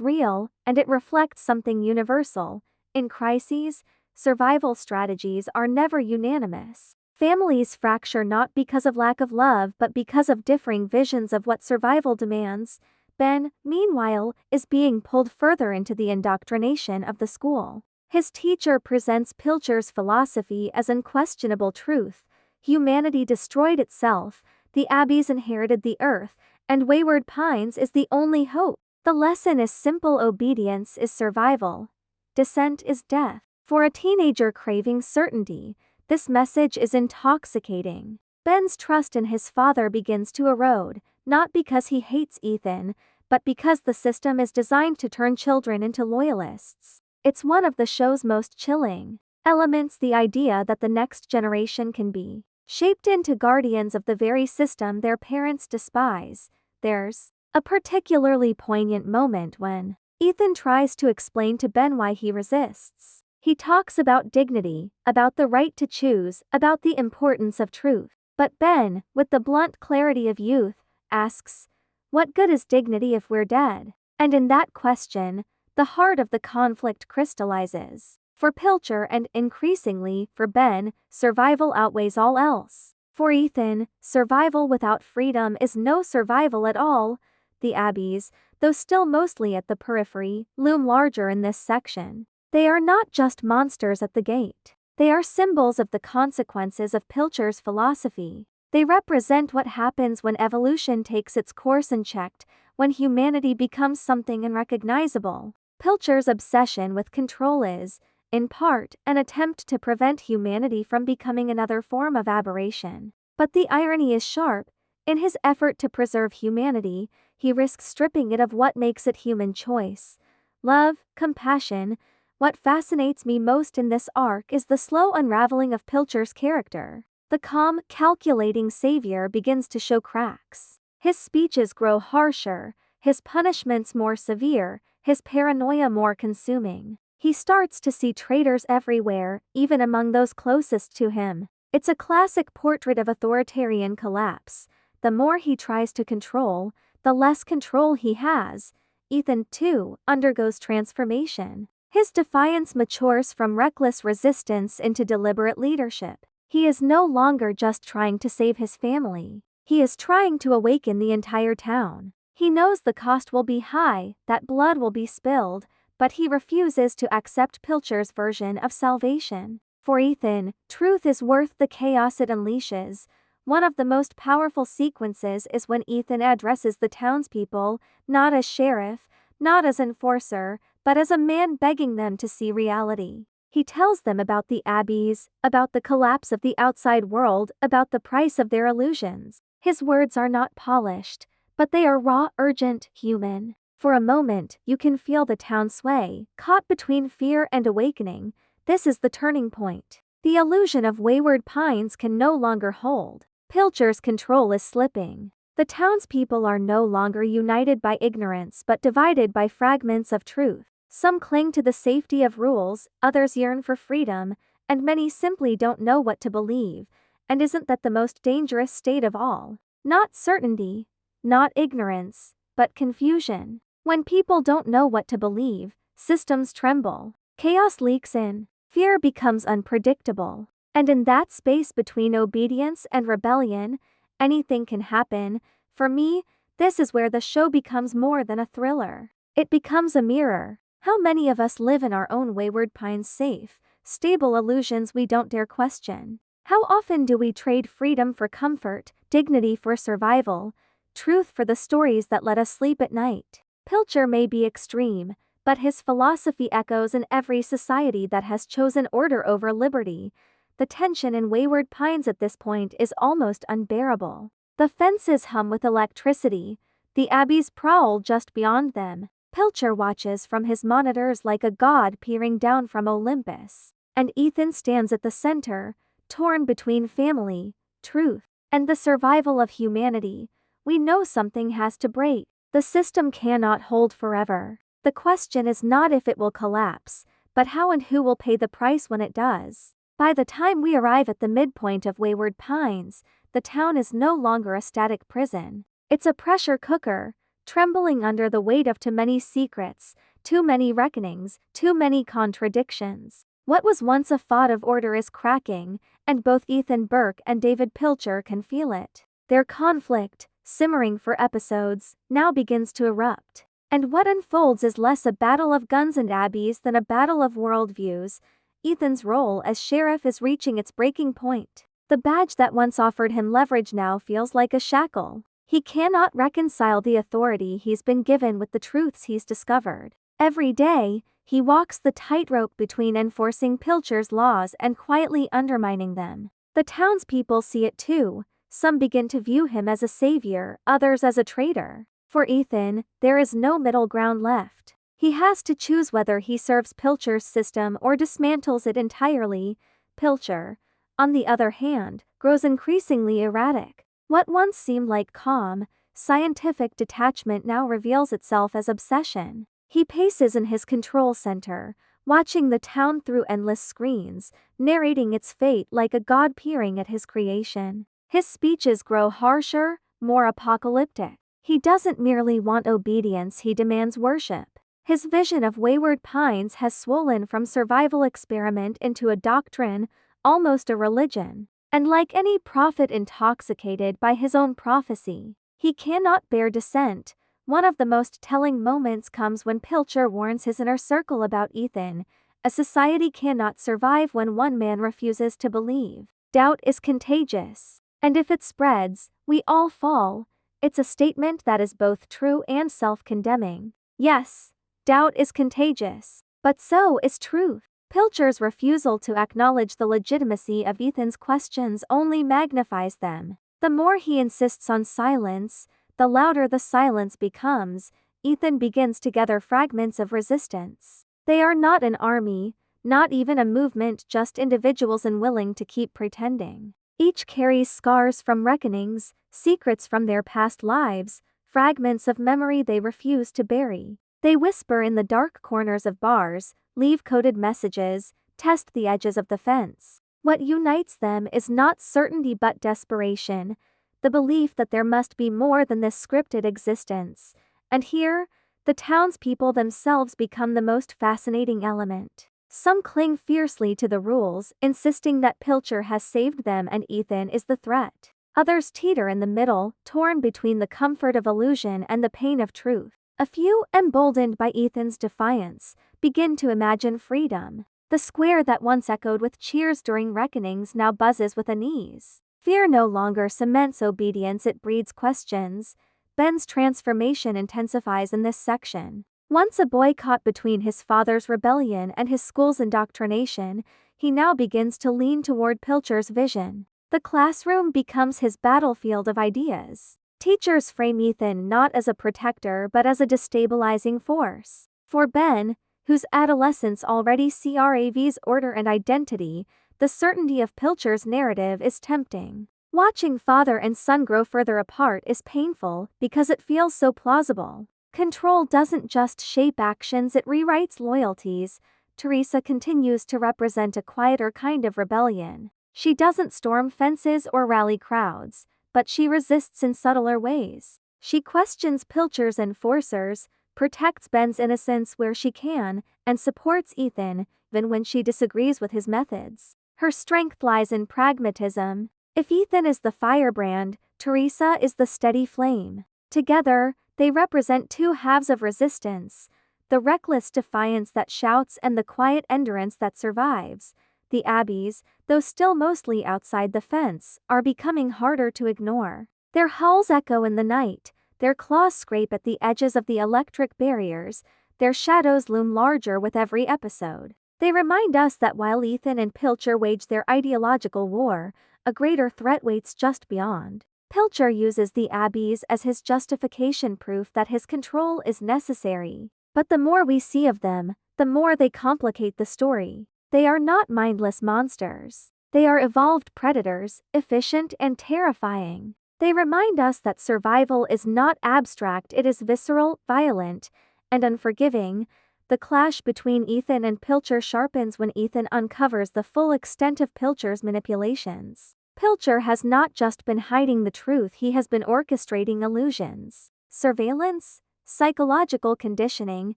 real, and it reflects something universal. In crises, survival strategies are never unanimous. Families fracture not because of lack of love but because of differing visions of what survival demands. Ben, meanwhile, is being pulled further into the indoctrination of the school. His teacher presents Pilcher's philosophy as unquestionable truth. Humanity destroyed itself, the Abbies inherited the earth, and Wayward Pines is the only hope. The lesson is simple: obedience is survival. Dissent is death. For a teenager craving certainty, this message is intoxicating. Ben's trust in his father begins to erode, not because he hates Ethan, but because the system is designed to turn children into loyalists. It's one of the show's most chilling elements, the idea that the next generation can be shaped into guardians of the very system their parents despise. There's a particularly poignant moment when Ethan tries to explain to Ben why he resists. He talks about dignity, about the right to choose, about the importance of truth. But Ben, with the blunt clarity of youth, asks, "What good is dignity if we're dead?" And in that question, the heart of the conflict crystallizes. For Pilcher and, increasingly, for Ben, survival outweighs all else. For Ethan, survival without freedom is no survival at all. The Abbies, though still mostly at the periphery, loom larger in this section. They are not just monsters at the gate. They are symbols of the consequences of Pilcher's philosophy. They represent what happens when evolution takes its course unchecked, when humanity becomes something unrecognizable. Pilcher's obsession with control is, in part, an attempt to prevent humanity from becoming another form of aberration. But the irony is sharp. In his effort to preserve humanity, he risks stripping it of what makes it human: choice, love, compassion. What fascinates me most in this arc is the slow unraveling of Pilcher's character. The calm, calculating savior begins to show cracks. His speeches grow harsher, his punishments more severe, his paranoia more consuming. He starts to see traitors everywhere, even among those closest to him. It's a classic portrait of authoritarian collapse. The more he tries to control, the less control he has. Ethan, too, undergoes transformation. His defiance matures from reckless resistance into deliberate leadership. He is no longer just trying to save his family. He is trying to awaken the entire town. He knows the cost will be high, that blood will be spilled, but he refuses to accept Pilcher's version of salvation. For Ethan, truth is worth the chaos it unleashes. One of the most powerful sequences is when Ethan addresses the townspeople, not as sheriff, not as enforcer, but as a man begging them to see reality. He tells them about the Abbies, about the collapse of the outside world, about the price of their illusions. His words are not polished, but they are raw, urgent, human. For a moment, you can feel the town sway, caught between fear and awakening. This is the turning point. The illusion of Wayward Pines can no longer hold. Pilcher's control is slipping. The townspeople are no longer united by ignorance but divided by fragments of truth. Some cling to the safety of rules, others yearn for freedom, and many simply don't know what to believe. And isn't that the most dangerous state of all? Not certainty, not ignorance, but confusion. When people don't know what to believe, systems tremble. Chaos leaks in. Fear becomes unpredictable. And in that space between obedience and rebellion, anything can happen. For me, this is where the show becomes more than a thriller. It becomes a mirror. How many of us live in our own Wayward Pines safe, stable illusions we don't dare question? How often do we trade freedom for comfort, dignity for survival, truth for the stories that let us sleep at night? Pilcher may be extreme, but his philosophy echoes in every society that has chosen order over liberty. The tension in Wayward Pines at this point is almost unbearable. The fences hum with electricity, the Abbies prowl just beyond them. Pilcher watches from his monitors like a god peering down from Olympus. And Ethan stands at the center, torn between family, truth, and the survival of humanity. We know something has to break. The system cannot hold forever. The question is not if it will collapse, but how and who will pay the price when it does. By the time we arrive at the midpoint of Wayward Pines, the town is no longer a static prison. It's a pressure cooker, trembling under the weight of too many secrets, too many reckonings, too many contradictions. What was once a thought of order is cracking, and both Ethan Burke and David Pilcher can feel it. Their conflict, simmering for episodes, now begins to erupt. And what unfolds is less a battle of guns and Abbies than a battle of worldviews. Ethan's role as sheriff is reaching its breaking point. The badge that once offered him leverage now feels like a shackle. He cannot reconcile the authority he's been given with the truths he's discovered. Every day, he walks the tightrope between enforcing Pilcher's laws and quietly undermining them. The townspeople see it too. Some begin to view him as a savior, others as a traitor. For Ethan, there is no middle ground left. He has to choose whether he serves Pilcher's system or dismantles it entirely. Pilcher, on the other hand, grows increasingly erratic. What once seemed like calm, scientific detachment now reveals itself as obsession. He paces in his control center, watching the town through endless screens, narrating its fate like a god peering at his creation. His speeches grow harsher, more apocalyptic. He doesn't merely want obedience, he demands worship. His vision of Wayward Pines has swollen from survival experiment into a doctrine, almost a religion. And like any prophet intoxicated by his own prophecy, he cannot bear dissent. One of the most telling moments comes when Pilcher warns his inner circle about Ethan. A society cannot survive when one man refuses to believe. Doubt is contagious. And if it spreads, we all fall. It's a statement that is both true and self-condemning. Yes, doubt is contagious. But so is truth. Pilcher's refusal to acknowledge the legitimacy of Ethan's questions only magnifies them. The more he insists on silence, the louder the silence becomes. Ethan begins to gather fragments of resistance. They are not an army, not even a movement, just individuals unwilling to keep pretending. Each carries scars from reckonings, secrets from their past lives, fragments of memory they refuse to bury. They whisper in the dark corners of bars, leave coded messages, test the edges of the fence. What unites them is not certainty but desperation, the belief that there must be more than this scripted existence. And here, the townspeople themselves become the most fascinating element. Some cling fiercely to the rules, insisting that Pilcher has saved them and Ethan is the threat. Others teeter in the middle, torn between the comfort of illusion and the pain of truth. A few, emboldened by Ethan's defiance, begin to imagine freedom. The square that once echoed with cheers during reckonings now buzzes with unease. Fear no longer cements obedience, it breeds questions. Ben's transformation intensifies in this section. Once a boy caught between his father's rebellion and his school's indoctrination, he now begins to lean toward Pilcher's vision. The classroom becomes his battlefield of ideas. Teachers frame Ethan not as a protector but as a destabilizing force. For Ben, whose adolescence already craves order and identity, the certainty of Pilcher's narrative is tempting. Watching father and son grow further apart is painful because it feels so plausible. Control doesn't just shape actions, it rewrites loyalties. Teresa continues to represent a quieter kind of rebellion. She doesn't storm fences or rally crowds, but she resists in subtler ways. She questions Pilcher's enforcers, protects Ben's innocence where she can, and supports Ethan, even when she disagrees with his methods. Her strength lies in pragmatism. If Ethan is the firebrand, Teresa is the steady flame. Together, they represent two halves of resistance, the reckless defiance that shouts and the quiet endurance that survives. The Abbies, though still mostly outside the fence, are becoming harder to ignore. Their howls echo in the night, their claws scrape at the edges of the electric barriers, their shadows loom larger with every episode. They remind us that while Ethan and Pilcher wage their ideological war, a greater threat waits just beyond. Pilcher uses the Abbies as his justification, proof that his control is necessary. But the more we see of them, the more they complicate the story. They are not mindless monsters. They are evolved predators, efficient and terrifying. They remind us that survival is not abstract, it is visceral, violent, and unforgiving. The clash between Ethan and Pilcher sharpens when Ethan uncovers the full extent of Pilcher's manipulations. Pilcher has not just been hiding the truth, he has been orchestrating illusions. Surveillance, psychological conditioning,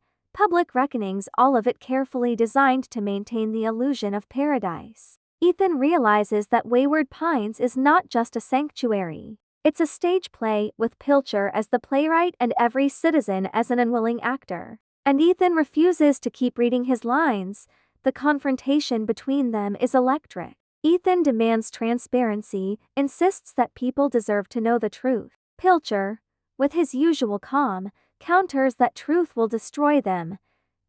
public reckonings, all of it carefully designed to maintain the illusion of paradise. Ethan realizes that Wayward Pines is not just a sanctuary. It's a stage play, with Pilcher as the playwright and every citizen as an unwilling actor. And Ethan refuses to keep reading his lines. The confrontation between them is electric. Ethan demands transparency, insists that people deserve to know the truth. Pilcher, with his usual calm, counters that truth will destroy them.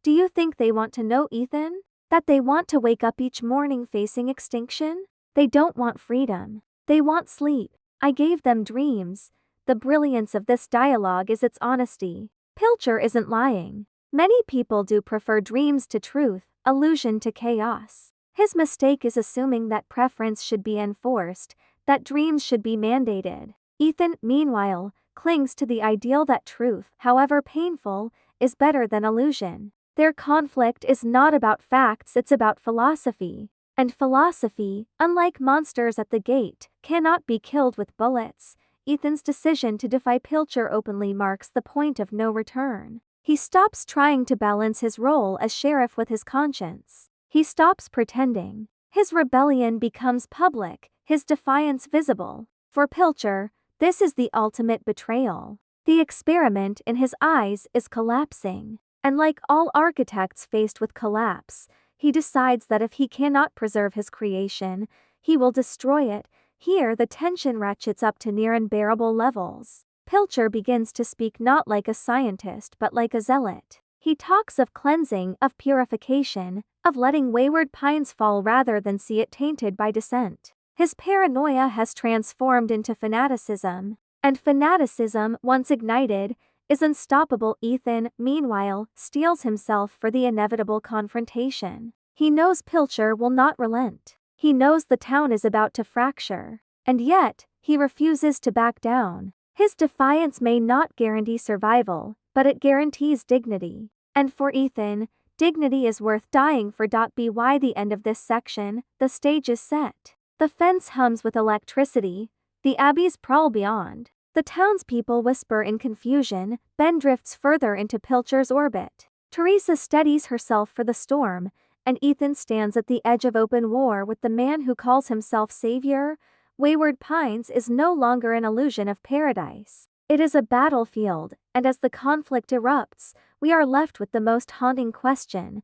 Do you think they want to know, Ethan? That they want to wake up each morning facing extinction? They don't want freedom. They want sleep. I gave them dreams. The brilliance of this dialogue is its honesty. Pilcher isn't lying. Many people do prefer dreams to truth, illusion to chaos. His mistake is assuming that preference should be enforced, that dreams should be mandated. Ethan, meanwhile, clings to the ideal that truth, however painful, is better than illusion. Their conflict is not about facts, it's about philosophy. And philosophy, unlike monsters at the gate, cannot be killed with bullets. Ethan's decision to defy Pilcher openly marks the point of no return. He stops trying to balance his role as sheriff with his conscience. He stops pretending. His rebellion becomes public, his defiance visible. For Pilcher, this is the ultimate betrayal. The experiment in his eyes is collapsing. And like all architects faced with collapse, he decides that if he cannot preserve his creation, he will destroy it. Here the tension ratchets up to near unbearable levels. Pilcher begins to speak not like a scientist but like a zealot. He talks of cleansing, of purification, of letting Wayward Pines fall rather than see it tainted by dissent. His paranoia has transformed into fanaticism, and fanaticism, once ignited, is unstoppable. Ethan, meanwhile, steels himself for the inevitable confrontation. He knows Pilcher will not relent. He knows the town is about to fracture. And yet, he refuses to back down. His defiance may not guarantee survival, but it guarantees dignity. And for Ethan, dignity is worth dying for. By the end of this section, the stage is set. The fence hums with electricity. The Abbies prowl beyond. The townspeople whisper in confusion. Ben drifts further into Pilcher's orbit. Teresa steadies herself for the storm, and Ethan stands at the edge of open war with the man who calls himself savior. Wayward Pines is no longer an illusion of paradise. It is a battlefield, and as the conflict erupts, we are left with the most haunting question.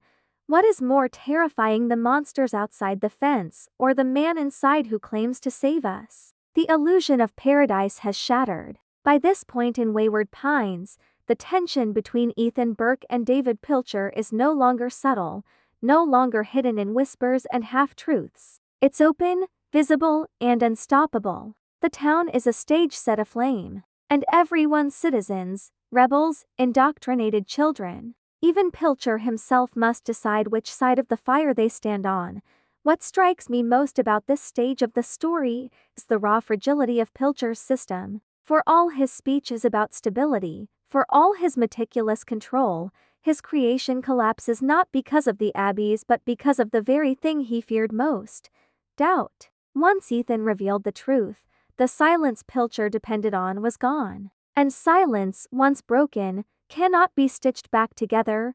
What is more terrifying, the monsters outside the fence, or the man inside who claims to save us? The illusion of paradise has shattered. By this point in Wayward Pines, the tension between Ethan Burke and David Pilcher is no longer subtle, no longer hidden in whispers and half-truths. It's open, visible, and unstoppable. The town is a stage set aflame, and everyone's citizens, rebels, indoctrinated children. Even Pilcher himself must decide which side of the fire they stand on. What strikes me most about this stage of the story is the raw fragility of Pilcher's system. For all his speech is about stability, for all his meticulous control, his creation collapses not because of the Abbies but because of the very thing he feared most: doubt. Once Ethan revealed the truth, the silence Pilcher depended on was gone. And silence, once broken, cannot be stitched back together.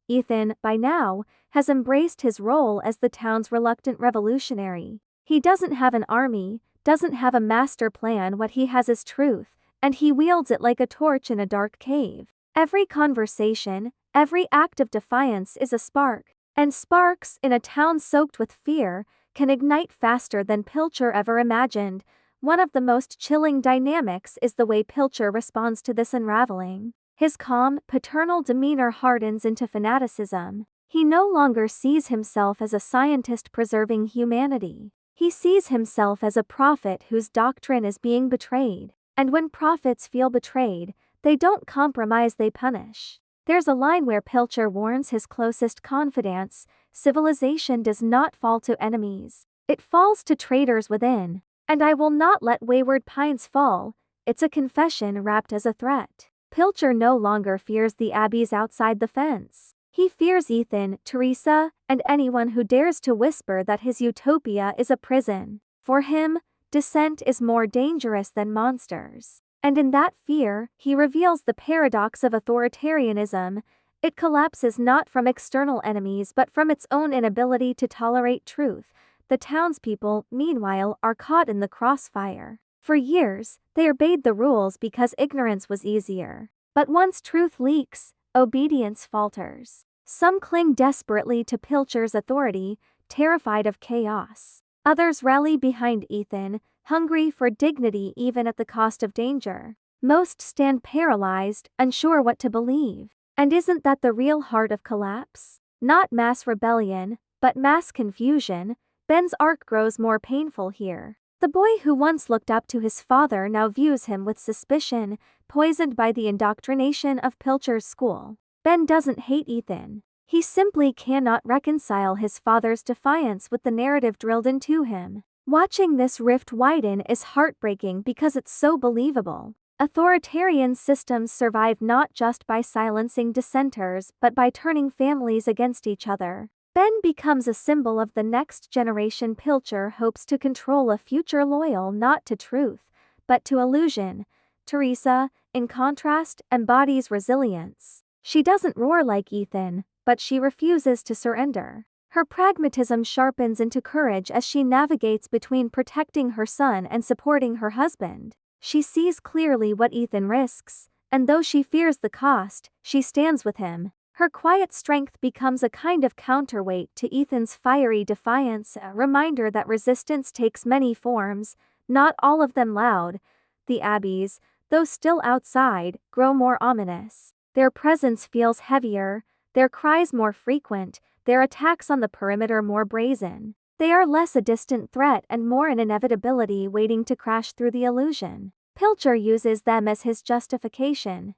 Ethan, by now, has embraced his role as the town's reluctant revolutionary. He doesn't have an army, doesn't have a master plan. What he has is truth, and he wields it like a torch in a dark cave. Every conversation, every act of defiance is a spark, and sparks, in a town soaked with fear, can ignite faster than Pilcher ever imagined. One of the most chilling dynamics is the way Pilcher responds to this unraveling. His calm, paternal demeanor hardens into fanaticism. He no longer sees himself as a scientist preserving humanity. He sees himself as a prophet whose doctrine is being betrayed. And when prophets feel betrayed, they don't compromise, they punish. There's a line where Pilcher warns his closest confidants: civilization does not fall to enemies. It falls to traitors within. And I will not let Wayward Pines fall. It's a confession wrapped as a threat. Pilcher no longer fears the Abbies outside the fence. He fears Ethan, Teresa, and anyone who dares to whisper that his utopia is a prison. For him, dissent is more dangerous than monsters. And in that fear, he reveals the paradox of authoritarianism. It collapses not from external enemies but from its own inability to tolerate truth. The townspeople, meanwhile, are caught in the crossfire. For years, they obeyed the rules because ignorance was easier. But once truth leaks, obedience falters. Some cling desperately to Pilcher's authority, terrified of chaos. Others rally behind Ethan, hungry for dignity even at the cost of danger. Most stand paralyzed, unsure what to believe. And isn't that the real heart of collapse? Not mass rebellion, but mass confusion. Ben's arc grows more painful here. The boy who once looked up to his father now views him with suspicion, poisoned by the indoctrination of Pilcher's school. Ben doesn't hate Ethan. He simply cannot reconcile his father's defiance with the narrative drilled into him. Watching this rift widen is heartbreaking because it's so believable. Authoritarian systems survive not just by silencing dissenters but by turning families against each other. Ben becomes a symbol of the next generation. Pilcher hopes to control a future loyal not to truth, but to illusion. Teresa, in contrast, embodies resilience. She doesn't roar like Ethan, but she refuses to surrender. Her pragmatism sharpens into courage as she navigates between protecting her son and supporting her husband. She sees clearly what Ethan risks, and though she fears the cost, she stands with him. Her quiet strength becomes a kind of counterweight to Ethan's fiery defiance, a reminder that resistance takes many forms, not all of them loud. The Abbies, though still outside, grow more ominous. Their presence feels heavier, their cries more frequent, their attacks on the perimeter more brazen. They are less a distant threat and more an inevitability waiting to crash through the illusion. Pilcher uses them as his justification.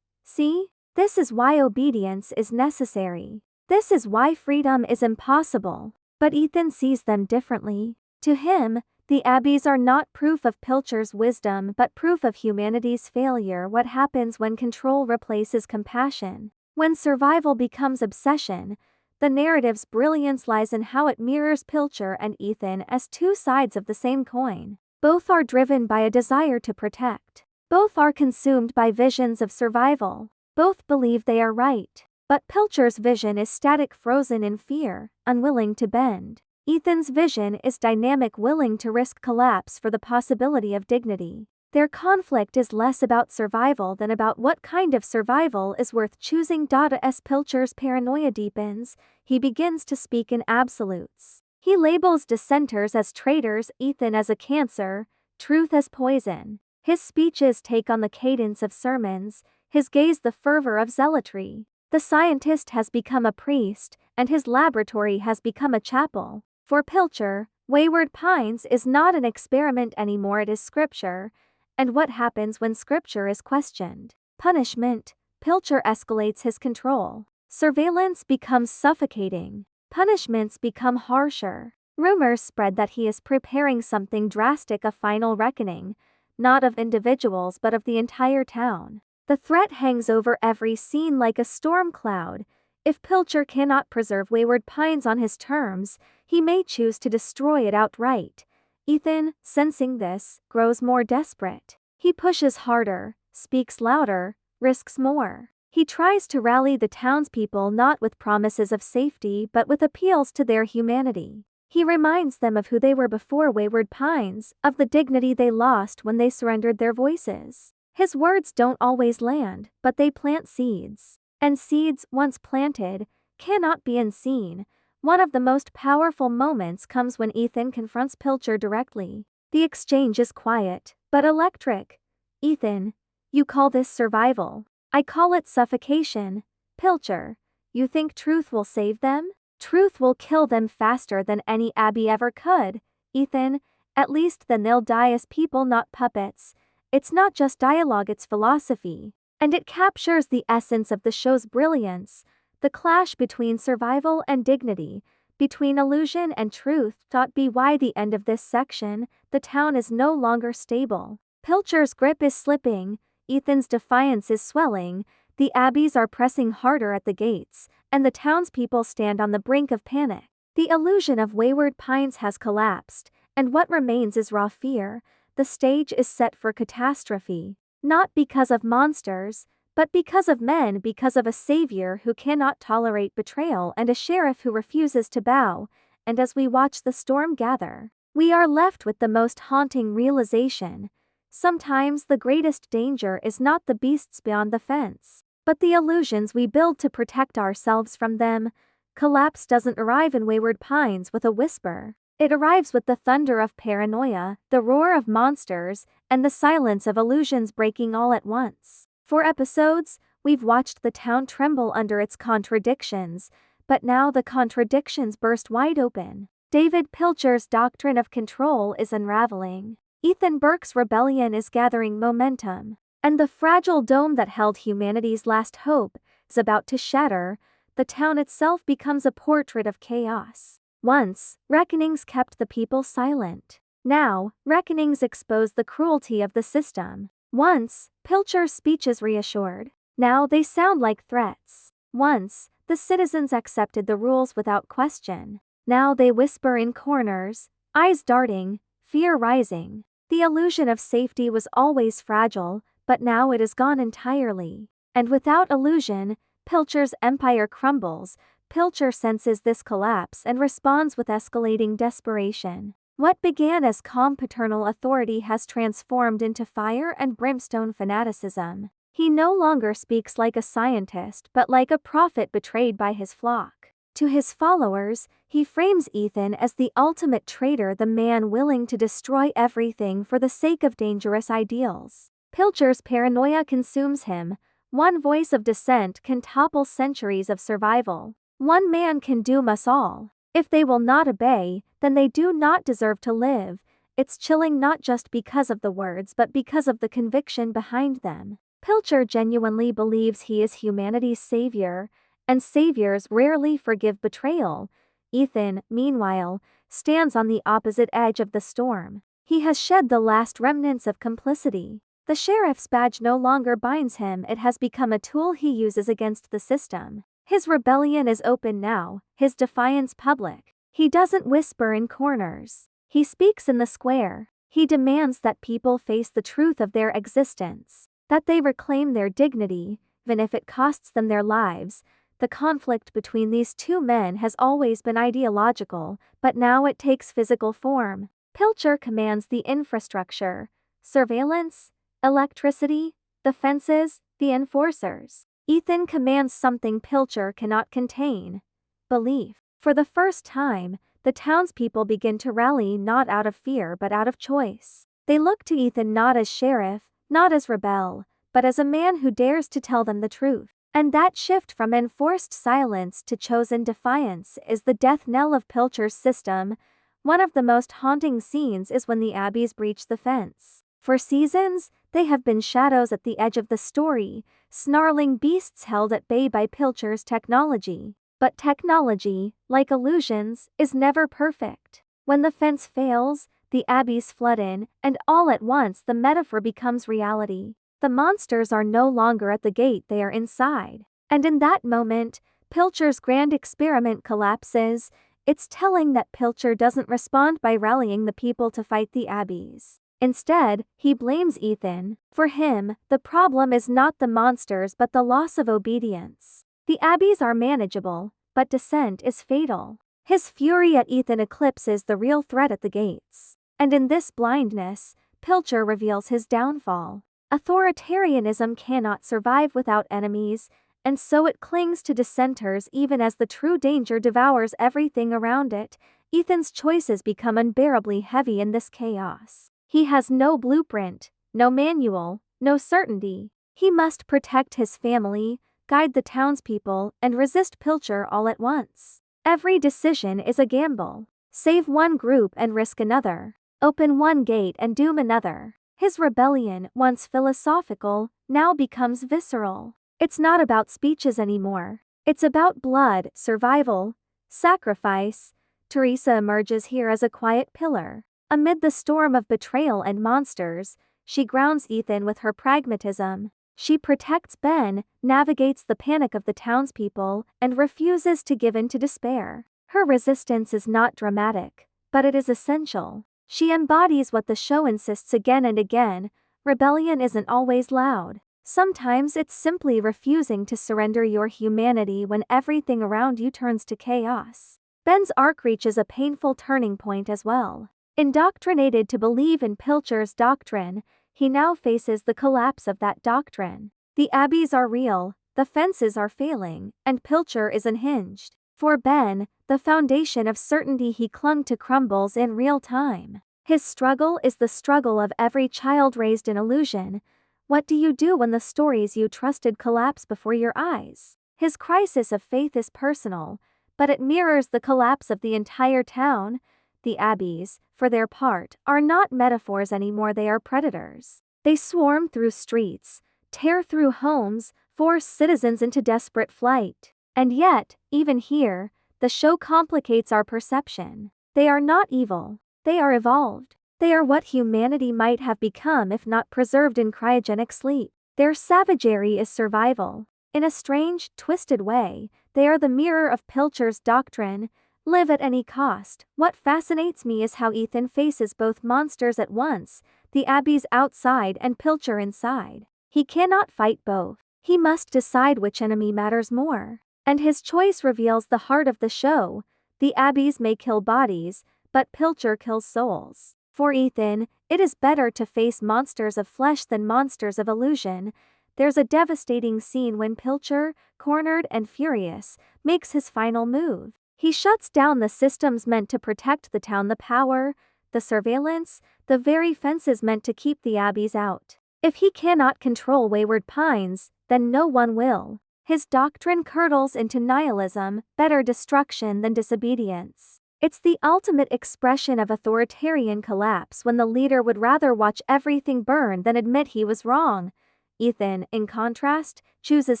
See? This is why obedience is necessary. This is why freedom is impossible. But Ethan sees them differently. To him, the Abbies are not proof of Pilcher's wisdom but proof of humanity's failure. What happens when control replaces compassion? When survival becomes obsession? The narrative's brilliance lies in how it mirrors Pilcher and Ethan as two sides of the same coin. Both are driven by a desire to protect. Both are consumed by visions of survival. Both believe they are right. But Pilcher's vision is static, frozen in fear, unwilling to bend. Ethan's vision is dynamic, willing to risk collapse for the possibility of dignity. Their conflict is less about survival than about what kind of survival is worth choosing. As Pilcher's paranoia deepens, he begins to speak in absolutes. He labels dissenters as traitors, Ethan as a cancer, truth as poison. His speeches take on the cadence of sermons, his gaze the fervor of zealotry. The scientist has become a priest, and his laboratory has become a chapel. For Pilcher, Wayward Pines is not an experiment anymore, it is scripture. And what happens when scripture is questioned? Punishment. Pilcher escalates his control. Surveillance becomes suffocating. Punishments become harsher. Rumors spread that he is preparing something drastic, a final reckoning, not of individuals but of the entire town. The threat hangs over every scene like a storm cloud. If Pilcher cannot preserve Wayward Pines on his terms, he may choose to destroy it outright. Ethan, sensing this, grows more desperate. He pushes harder, speaks louder, risks more. He tries to rally the townspeople not with promises of safety but with appeals to their humanity. He reminds them of who they were before Wayward Pines, of the dignity they lost when they surrendered their voices. His words don't always land, but they plant seeds. And seeds, once planted, cannot be unseen. One of the most powerful moments comes when Ethan confronts Pilcher directly. The exchange is quiet, but electric. Ethan, you call this survival. I call it suffocation. Pilcher, you think truth will save them? Truth will kill them faster than any Abbie ever could. Ethan, at least then they'll die as people, not puppets. It's not just dialogue, it's philosophy. And it captures the essence of the show's brilliance. The clash between survival and dignity, between illusion and truth. By the end of this section, the town is no longer stable. Pilcher's grip is slipping, Ethan's defiance is swelling, the Abbies are pressing harder at the gates, and the townspeople stand on the brink of panic. The illusion of Wayward Pines has collapsed, and what remains is raw fear. The stage is set for catastrophe, not because of monsters, but because of men, because of a savior who cannot tolerate betrayal and a sheriff who refuses to bow. And as we watch the storm gather, we are left with the most haunting realization. Sometimes the greatest danger is not the beasts beyond the fence, but the illusions we build to protect ourselves from them. Collapse doesn't arrive in Wayward Pines with a whisper. It arrives with the thunder of paranoia, the roar of monsters, and the silence of illusions breaking all at once. For episodes, we've watched the town tremble under its contradictions, but now the contradictions burst wide open. David Pilcher's doctrine of control is unraveling. Ethan Burke's rebellion is gathering momentum. And the fragile dome that held humanity's last hope is about to shatter. The town itself becomes a portrait of chaos. Once, reckonings kept the people silent. Now, reckonings expose the cruelty of the system. Once, Pilcher's speeches reassured. Now they sound like threats. Once, the citizens accepted the rules without question. Now they whisper in corners, eyes darting, fear rising. The illusion of safety was always fragile, but now it is gone entirely. And without illusion, Pilcher's empire crumbles. Pilcher senses this collapse and responds with escalating desperation. What began as calm paternal authority has transformed into fire and brimstone fanaticism. He no longer speaks like a scientist but like a prophet betrayed by his flock. To his followers, he frames Ethan as the ultimate traitor, the man willing to destroy everything for the sake of dangerous ideals. Pilcher's paranoia consumes him. One voice of dissent can topple centuries of survival. One man can doom us all. If they will not obey, then they do not deserve to live. It's chilling not just because of the words but because of the conviction behind them. Pilcher genuinely believes he is humanity's savior, and saviors rarely forgive betrayal. Ethan, meanwhile, stands on the opposite edge of the storm. He has shed the last remnants of complicity. The sheriff's badge no longer binds him, it has become a tool he uses against the system. His rebellion is open now, his defiance public. He doesn't whisper in corners. He speaks in the square. He demands that people face the truth of their existence, that they reclaim their dignity, even if it costs them their lives. The conflict between these two men has always been ideological, but now it takes physical form. Pilcher commands the infrastructure, surveillance, electricity, the fences, the enforcers. Ethan commands something Pilcher cannot contain: belief. For the first time, the townspeople begin to rally not out of fear but out of choice. They look to Ethan not as sheriff, not as rebel, but as a man who dares to tell them the truth. And that shift from enforced silence to chosen defiance is the death knell of Pilcher's system. One of the most haunting scenes is when the Abbies breach the fence. For seasons, they have been shadows at the edge of the story, snarling beasts held at bay by Pilcher's technology. But technology, like illusions, is never perfect. When the fence fails, the Abbies flood in, and all at once the metaphor becomes reality. The monsters are no longer at the gate, they are inside. And in that moment, Pilcher's grand experiment collapses. It's telling that Pilcher doesn't respond by rallying the people to fight the Abbies. Instead, he blames Ethan. For him, the problem is not the monsters but the loss of obedience. The Abbies are manageable, but dissent is fatal. His fury at Ethan eclipses the real threat at the gates. And in this blindness, Pilcher reveals his downfall. Authoritarianism cannot survive without enemies, and so it clings to dissenters even as the true danger devours everything around it. Ethan's choices become unbearably heavy in this chaos. He has no blueprint, no manual, no certainty. He must protect his family, guide the townspeople, and resist Pilcher all at once. Every decision is a gamble. Save one group and risk another. Open one gate and doom another. His rebellion, once philosophical, now becomes visceral. It's not about speeches anymore. It's about blood, survival, sacrifice. Teresa emerges here as a quiet pillar. Amid the storm of betrayal and monsters, she grounds Ethan with her pragmatism. She protects Ben, navigates the panic of the townspeople, and refuses to give in to despair. Her resistance is not dramatic, but it is essential. She embodies what the show insists again and again: rebellion isn't always loud. Sometimes it's simply refusing to surrender your humanity when everything around you turns to chaos. Ben's arc reaches a painful turning point as well. Indoctrinated to believe in Pilcher's doctrine, he now faces the collapse of that doctrine. The Abbies are real, the fences are failing, and Pilcher is unhinged. For Ben, the foundation of certainty he clung to crumbles in real time. His struggle is the struggle of every child raised in illusion. What do you do when the stories you trusted collapse before your eyes? His crisis of faith is personal, but it mirrors the collapse of the entire town. The Abbies, for their part, are not metaphors anymore, they are predators. They swarm through streets, tear through homes, force citizens into desperate flight. And yet, even here, the show complicates our perception. They are not evil. They are evolved. They are what humanity might have become if not preserved in cryogenic sleep. Their savagery is survival. In a strange, twisted way, they are the mirror of Pilcher's doctrine: live at any cost. What fascinates me is how Ethan faces both monsters at once, the Abbies outside and Pilcher inside. He cannot fight both. He must decide which enemy matters more. And his choice reveals the heart of the show. The Abbies may kill bodies, but Pilcher kills souls. For Ethan, it is better to face monsters of flesh than monsters of illusion. There's a devastating scene when Pilcher, cornered and furious, makes his final move. He shuts down the systems meant to protect the town: the power, the surveillance, the very fences meant to keep the Abbies out. If he cannot control Wayward Pines, then no one will. His doctrine curdles into nihilism: better destruction than disobedience. It's the ultimate expression of authoritarian collapse, when the leader would rather watch everything burn than admit he was wrong. Ethan, in contrast, chooses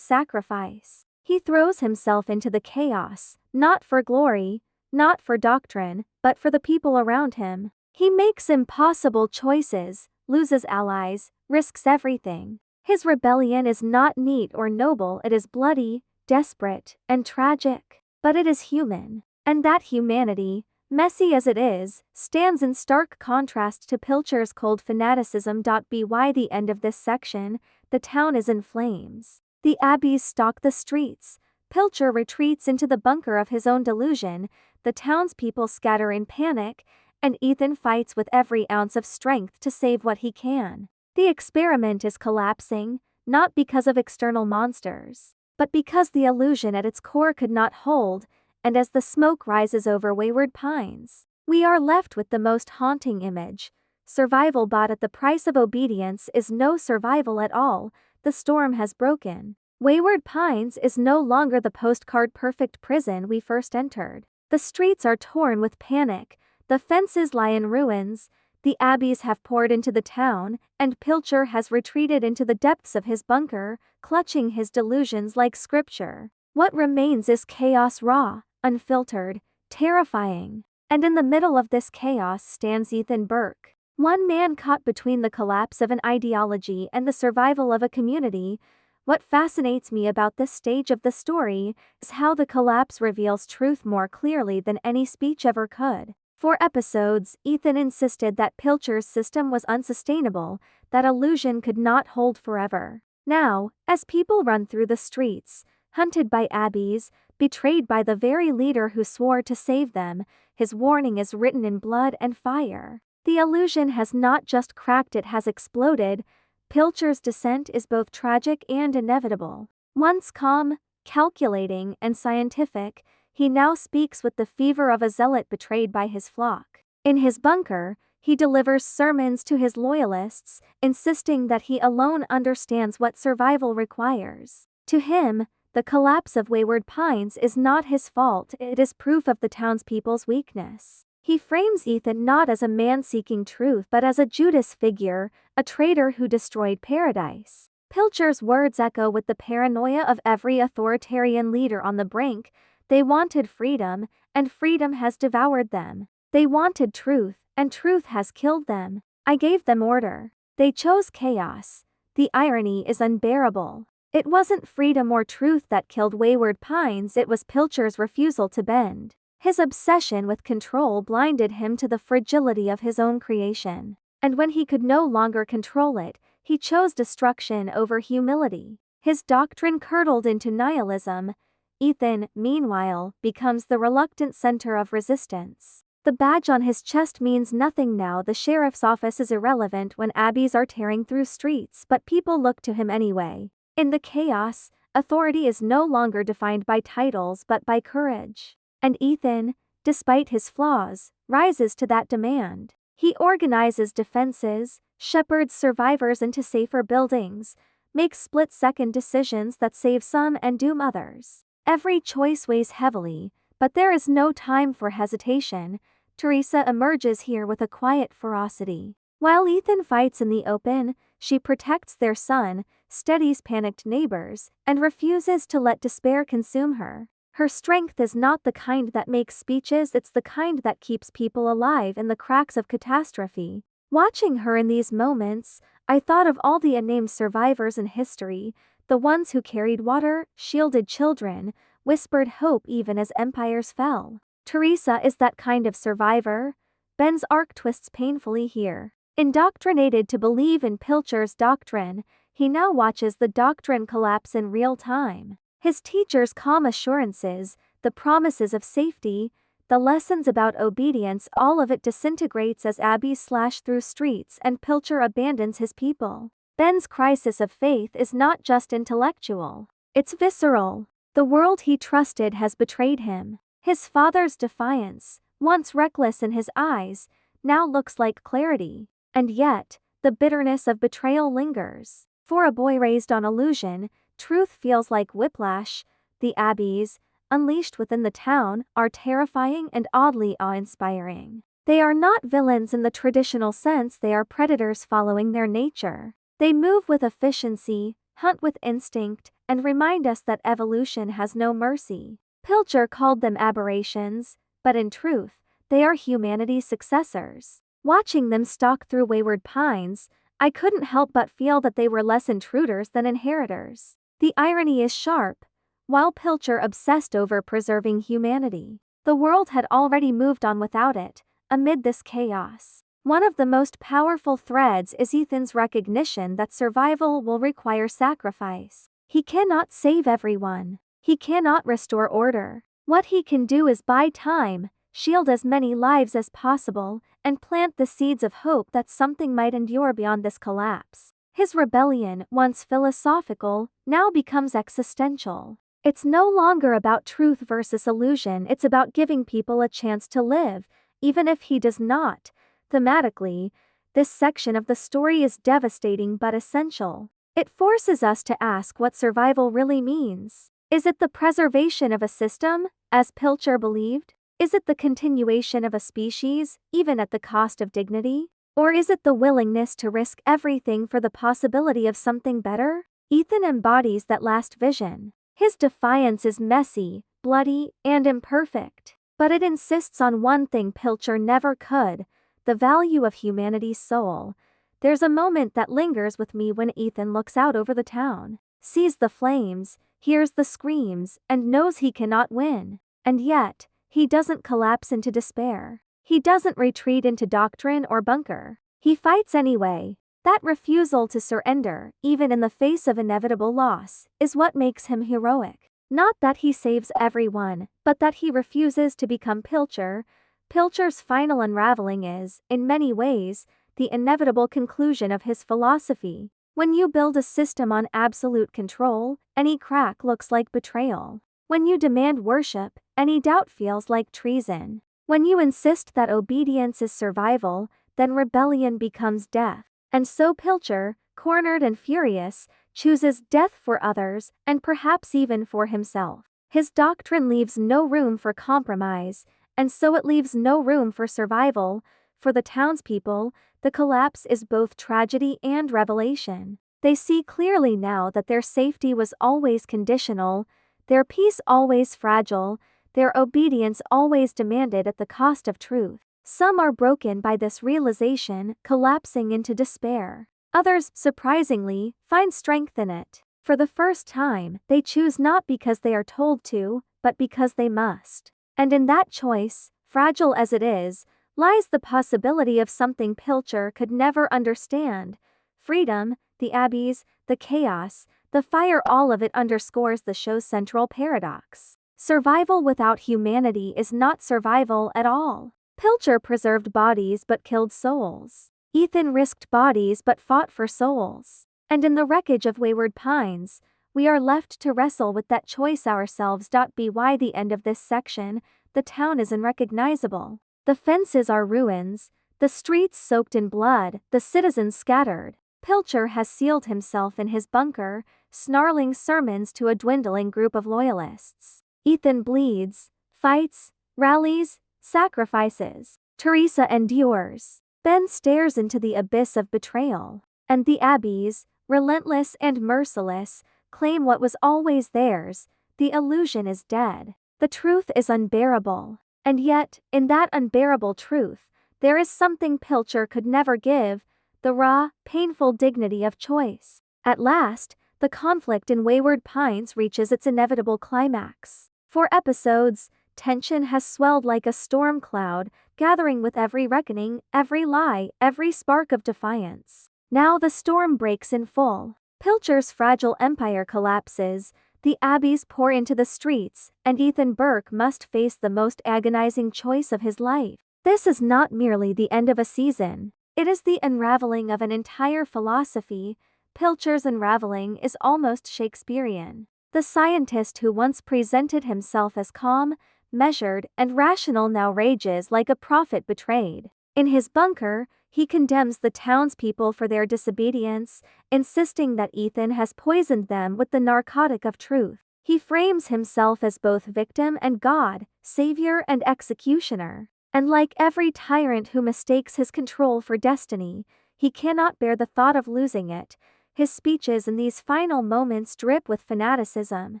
sacrifice. He throws himself into the chaos, not for glory, not for doctrine, but for the people around him. He makes impossible choices, loses allies, risks everything. His rebellion is not neat or noble, it is bloody, desperate, and tragic. But it is human. And that humanity, messy as it is, stands in stark contrast to Pilcher's cold fanaticism. By the end of this section, the town is in flames. The Abbies stalk the streets. Pilcher retreats into the bunker of his own delusion. The townspeople scatter in panic, and Ethan fights with every ounce of strength to save what he can. The experiment is collapsing, not because of external monsters, but because the illusion at its core could not hold, and as the smoke rises over Wayward Pines, we are left with the most haunting image. Survival bought at the price of obedience is no survival at all. The storm has broken. Wayward Pines is no longer the postcard-perfect prison we first entered. The streets are torn with panic, the fences lie in ruins, the Abbies have poured into the town, and Pilcher has retreated into the depths of his bunker, clutching his delusions like scripture. What remains is chaos, raw, unfiltered, terrifying. And in the middle of this chaos stands Ethan Burke. One man caught between the collapse of an ideology and the survival of a community. What fascinates me about this stage of the story is how the collapse reveals truth more clearly than any speech ever could. For episodes, Ethan insisted that Pilcher's system was unsustainable, that illusion could not hold forever. Now, as people run through the streets, hunted by Abbies, betrayed by the very leader who swore to save them, his warning is written in blood and fire. The illusion has not just cracked, it has exploded. Pilcher's descent is both tragic and inevitable. Once calm, calculating, and scientific, he now speaks with the fever of a zealot betrayed by his flock. In his bunker, he delivers sermons to his loyalists, insisting that he alone understands what survival requires. To him, the collapse of Wayward Pines is not his fault, it is proof of the townspeople's weakness. He frames Ethan not as a man seeking truth but as a Judas figure, a traitor who destroyed paradise. Pilcher's words echo with the paranoia of every authoritarian leader on the brink. They wanted freedom, and freedom has devoured them. They wanted truth, and truth has killed them. I gave them order. They chose chaos. The irony is unbearable. It wasn't freedom or truth that killed Wayward Pines, it was Pilcher's refusal to bend. His obsession with control blinded him to the fragility of his own creation. And when he could no longer control it, he chose destruction over humility. His doctrine curdled into nihilism. Ethan, meanwhile, becomes the reluctant center of resistance. The badge on his chest means nothing now. The sheriff's office is irrelevant when Abbies are tearing through streets, but people look to him anyway. In the chaos, authority is no longer defined by titles but by courage. And Ethan, despite his flaws, rises to that demand. He organizes defenses, shepherds survivors into safer buildings, makes split-second decisions that save some and doom others. Every choice weighs heavily, but there is no time for hesitation. Teresa emerges here with a quiet ferocity. While Ethan fights in the open, she protects their son, steadies panicked neighbors, and refuses to let despair consume her. Her strength is not the kind that makes speeches, it's the kind that keeps people alive in the cracks of catastrophe. Watching her in these moments, I thought of all the unnamed survivors in history, the ones who carried water, shielded children, whispered hope even as empires fell. Teresa is that kind of survivor. Ben's arc twists painfully here. Indoctrinated to believe in Pilcher's doctrine, he now watches the doctrine collapse in real time. His teachers' calm assurances, the promises of safety, the lessons about obedience, all of it disintegrates as Abbies slash through streets and Pilcher abandons his people. Ben's crisis of faith is not just intellectual. It's visceral. The world he trusted has betrayed him. His father's defiance, once reckless in his eyes, now looks like clarity. And yet, the bitterness of betrayal lingers. For a boy raised on illusion, truth feels like whiplash. The Abbies, unleashed within the town, are terrifying and oddly awe-inspiring. They are not villains in the traditional sense, they are predators following their nature. They move with efficiency, hunt with instinct, and remind us that evolution has no mercy. Pilcher called them aberrations, but in truth, they are humanity's successors. Watching them stalk through Wayward Pines, I couldn't help but feel that they were less intruders than inheritors. The irony is sharp. While Pilcher obsessed over preserving humanity, the world had already moved on without it. Amid this chaos, one of the most powerful threads is Ethan's recognition that survival will require sacrifice. He cannot save everyone. He cannot restore order. What he can do is buy time, shield as many lives as possible, and plant the seeds of hope that something might endure beyond this collapse. His rebellion, once philosophical, now becomes existential. It's no longer about truth versus illusion, it's about giving people a chance to live, even if he does not. Thematically, this section of the story is devastating but essential. It forces us to ask what survival really means. Is it the preservation of a system, as Pilcher believed? Is it the continuation of a species, even at the cost of dignity? Or is it the willingness to risk everything for the possibility of something better? Ethan embodies that last vision. His defiance is messy, bloody, and imperfect. But it insists on one thing Pilcher never could: the value of humanity's soul. There's a moment that lingers with me when Ethan looks out over the town, sees the flames, hears the screams, and knows he cannot win. And yet, he doesn't collapse into despair. He doesn't retreat into doctrine or bunker. He fights anyway. That refusal to surrender, even in the face of inevitable loss, is what makes him heroic. Not that he saves everyone, but that he refuses to become Pilcher. Pilcher's final unraveling is, in many ways, the inevitable conclusion of his philosophy. When you build a system on absolute control, any crack looks like betrayal. When you demand worship, any doubt feels like treason. When you insist that obedience is survival, then rebellion becomes death. And so Pilcher, cornered and furious, chooses death for others, and perhaps even for himself. His doctrine leaves no room for compromise, and so it leaves no room for survival. For the townspeople, the collapse is both tragedy and revelation. They see clearly now that their safety was always conditional, their peace always fragile, their obedience always demanded at the cost of truth. Some are broken by this realization, collapsing into despair. Others, surprisingly, find strength in it. For the first time, they choose not because they are told to, but because they must. And in that choice, fragile as it is, lies the possibility of something Pilcher could never understand: freedom, the Abbies, the chaos, the fire. All of it underscores the show's central paradox. Survival without humanity is not survival at all. Pilcher preserved bodies but killed souls. Ethan risked bodies but fought for souls. And in the wreckage of Wayward Pines, we are left to wrestle with that choice ourselves. By the end of this section, the town is unrecognizable. The fences are ruins, the streets soaked in blood, the citizens scattered. Pilcher has sealed himself in his bunker, snarling sermons to a dwindling group of loyalists. Ethan bleeds, fights, rallies, sacrifices. Teresa endures. Ben stares into the abyss of betrayal. And the Abbies, relentless and merciless, claim what was always theirs: the illusion is dead. The truth is unbearable. And yet, in that unbearable truth, there is something Pilcher could never give: the raw, painful dignity of choice. At last, the conflict in Wayward Pines reaches its inevitable climax. For episodes, tension has swelled like a storm cloud, gathering with every reckoning, every lie, every spark of defiance. Now the storm breaks in full. Pilcher's fragile empire collapses, the Abbies pour into the streets, and Ethan Burke must face the most agonizing choice of his life. This is not merely the end of a season. It is the unraveling of an entire philosophy. Pilcher's unraveling is almost Shakespearean. The scientist who once presented himself as calm, measured, and rational now rages like a prophet betrayed. In his bunker, he condemns the townspeople for their disobedience, insisting that Ethan has poisoned them with the narcotic of truth. He frames himself as both victim and God, savior and executioner. And like every tyrant who mistakes his control for destiny, he cannot bear the thought of losing it. His speeches in these final moments drip with fanaticism.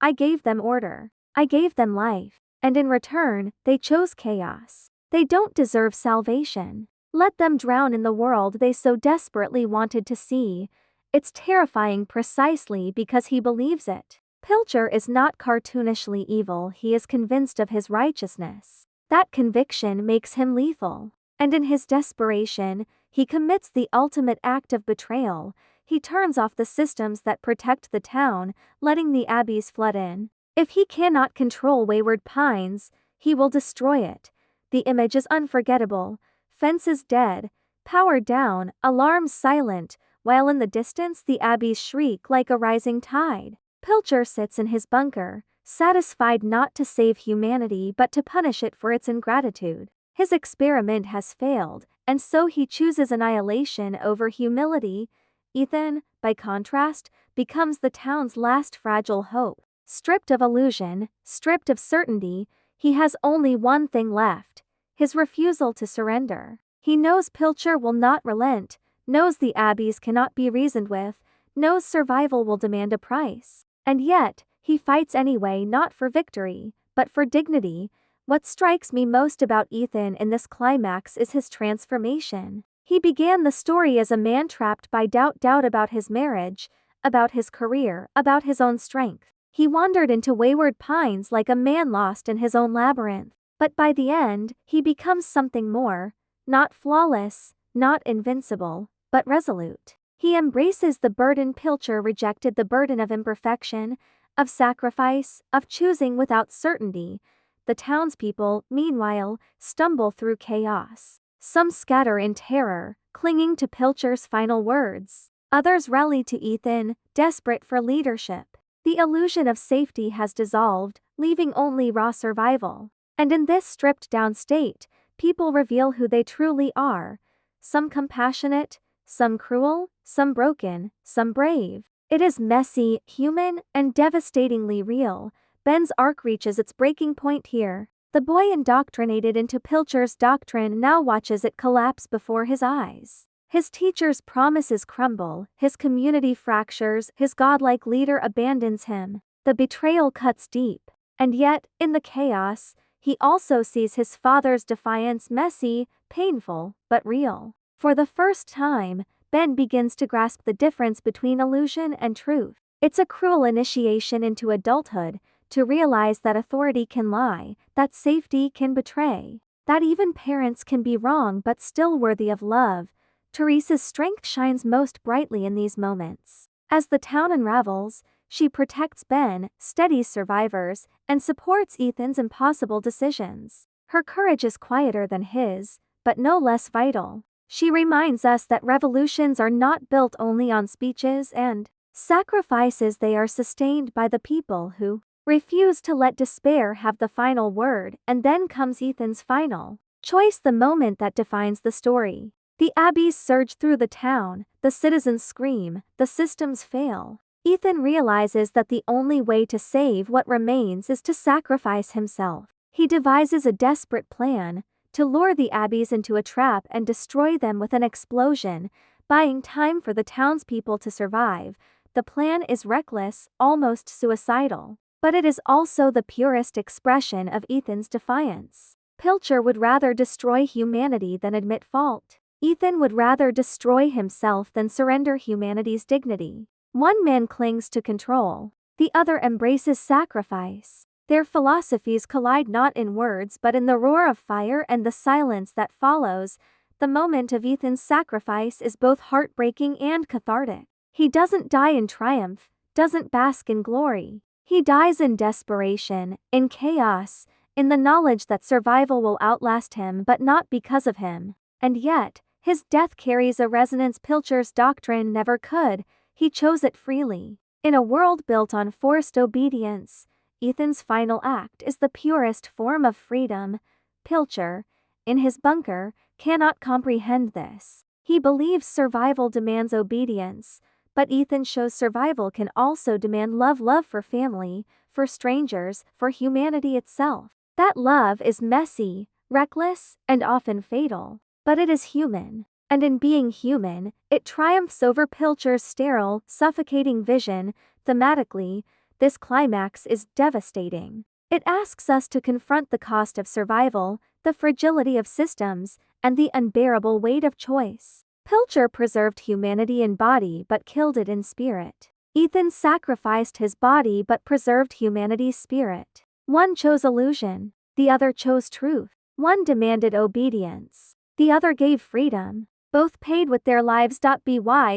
I gave them order. I gave them life. And in return, they chose chaos. They don't deserve salvation. Let them drown in the world they so desperately wanted to see. It's terrifying precisely because he believes it. Pilcher is not cartoonishly evil, he is convinced of his righteousness. That conviction makes him lethal. And in his desperation, he commits the ultimate act of betrayal. He turns off the systems that protect the town, letting the Abbies flood in. If he cannot control Wayward Pines, he will destroy it. The image is unforgettable. Fences dead, power down, alarms silent, while in the distance the Abbies shriek like a rising tide. Pilcher sits in his bunker, satisfied not to save humanity but to punish it for its ingratitude. His experiment has failed, and so he chooses annihilation over humility. Ethan, by contrast, becomes the town's last fragile hope. Stripped of illusion, stripped of certainty, he has only one thing left: his refusal to surrender. He knows Pilcher will not relent, knows the Abbies cannot be reasoned with, knows survival will demand a price. And yet, he fights anyway, not for victory, but for dignity. What strikes me most about Ethan in this climax is his transformation. He began the story as a man trapped by doubt about his marriage, about his career, about his own strength. He wandered into Wayward Pines like a man lost in his own labyrinth. But by the end, he becomes something more, not flawless, not invincible, but resolute. He embraces the burden Pilcher rejected, the burden of imperfection, of sacrifice, of choosing without certainty. The townspeople, meanwhile, stumble through chaos. Some scatter in terror, clinging to Pilcher's final words. Others rally to Ethan, desperate for leadership. The illusion of safety has dissolved, leaving only raw survival. And in this stripped-down state, people reveal who they truly are. Some compassionate, some cruel, some broken, some brave. It is messy, human, and devastatingly real. Ben's arc reaches its breaking point here. The boy indoctrinated into Pilcher's doctrine now watches it collapse before his eyes. His teacher's promises crumble, his community fractures, his godlike leader abandons him. The betrayal cuts deep. And yet, in the chaos, he also sees his father's defiance, messy, painful, but real. For the first time, Ben begins to grasp the difference between illusion and truth. It's a cruel initiation into adulthood, to realize that authority can lie, that safety can betray, that even parents can be wrong but still worthy of love. Teresa's strength shines most brightly in these moments. As the town unravels, she protects Ben, steadies survivors, and supports Ethan's impossible decisions. Her courage is quieter than his, but no less vital. She reminds us that revolutions are not built only on speeches and sacrifices, they are sustained by the people who refuse to let despair have the final word. And then comes Ethan's final choice, the moment that defines the story. The Abbies surge through the town, the citizens scream, the systems fail. Ethan realizes that the only way to save what remains is to sacrifice himself. He devises a desperate plan to lure the Abbies into a trap and destroy them with an explosion, buying time for the townspeople to survive. The plan is reckless, almost suicidal. But it is also the purest expression of Ethan's defiance. Pilcher would rather destroy humanity than admit fault. Ethan would rather destroy himself than surrender humanity's dignity. One man clings to control, the other embraces sacrifice. Their philosophies collide not in words but in the roar of fire and the silence that follows. The moment of Ethan's sacrifice is both heartbreaking and cathartic. He doesn't die in triumph, doesn't bask in glory. He dies in desperation, in chaos, in the knowledge that survival will outlast him, but not because of him. And yet, his death carries a resonance Pilcher's doctrine never could. He chose it freely. In a world built on forced obedience, Ethan's final act is the purest form of freedom. Pilcher, in his bunker, cannot comprehend this. He believes survival demands obedience, but Ethan shows survival can also demand love for family, for strangers, for humanity itself. That love is messy, reckless, and often fatal, but it is human. And in being human, it triumphs over Pilcher's sterile, suffocating vision. Thematically, this climax is devastating. It asks us to confront the cost of survival, the fragility of systems, and the unbearable weight of choice. Pilcher preserved humanity in body but killed it in spirit. Ethan sacrificed his body but preserved humanity's spirit. One chose illusion, the other chose truth. One demanded obedience, the other gave freedom. Both paid with their lives. By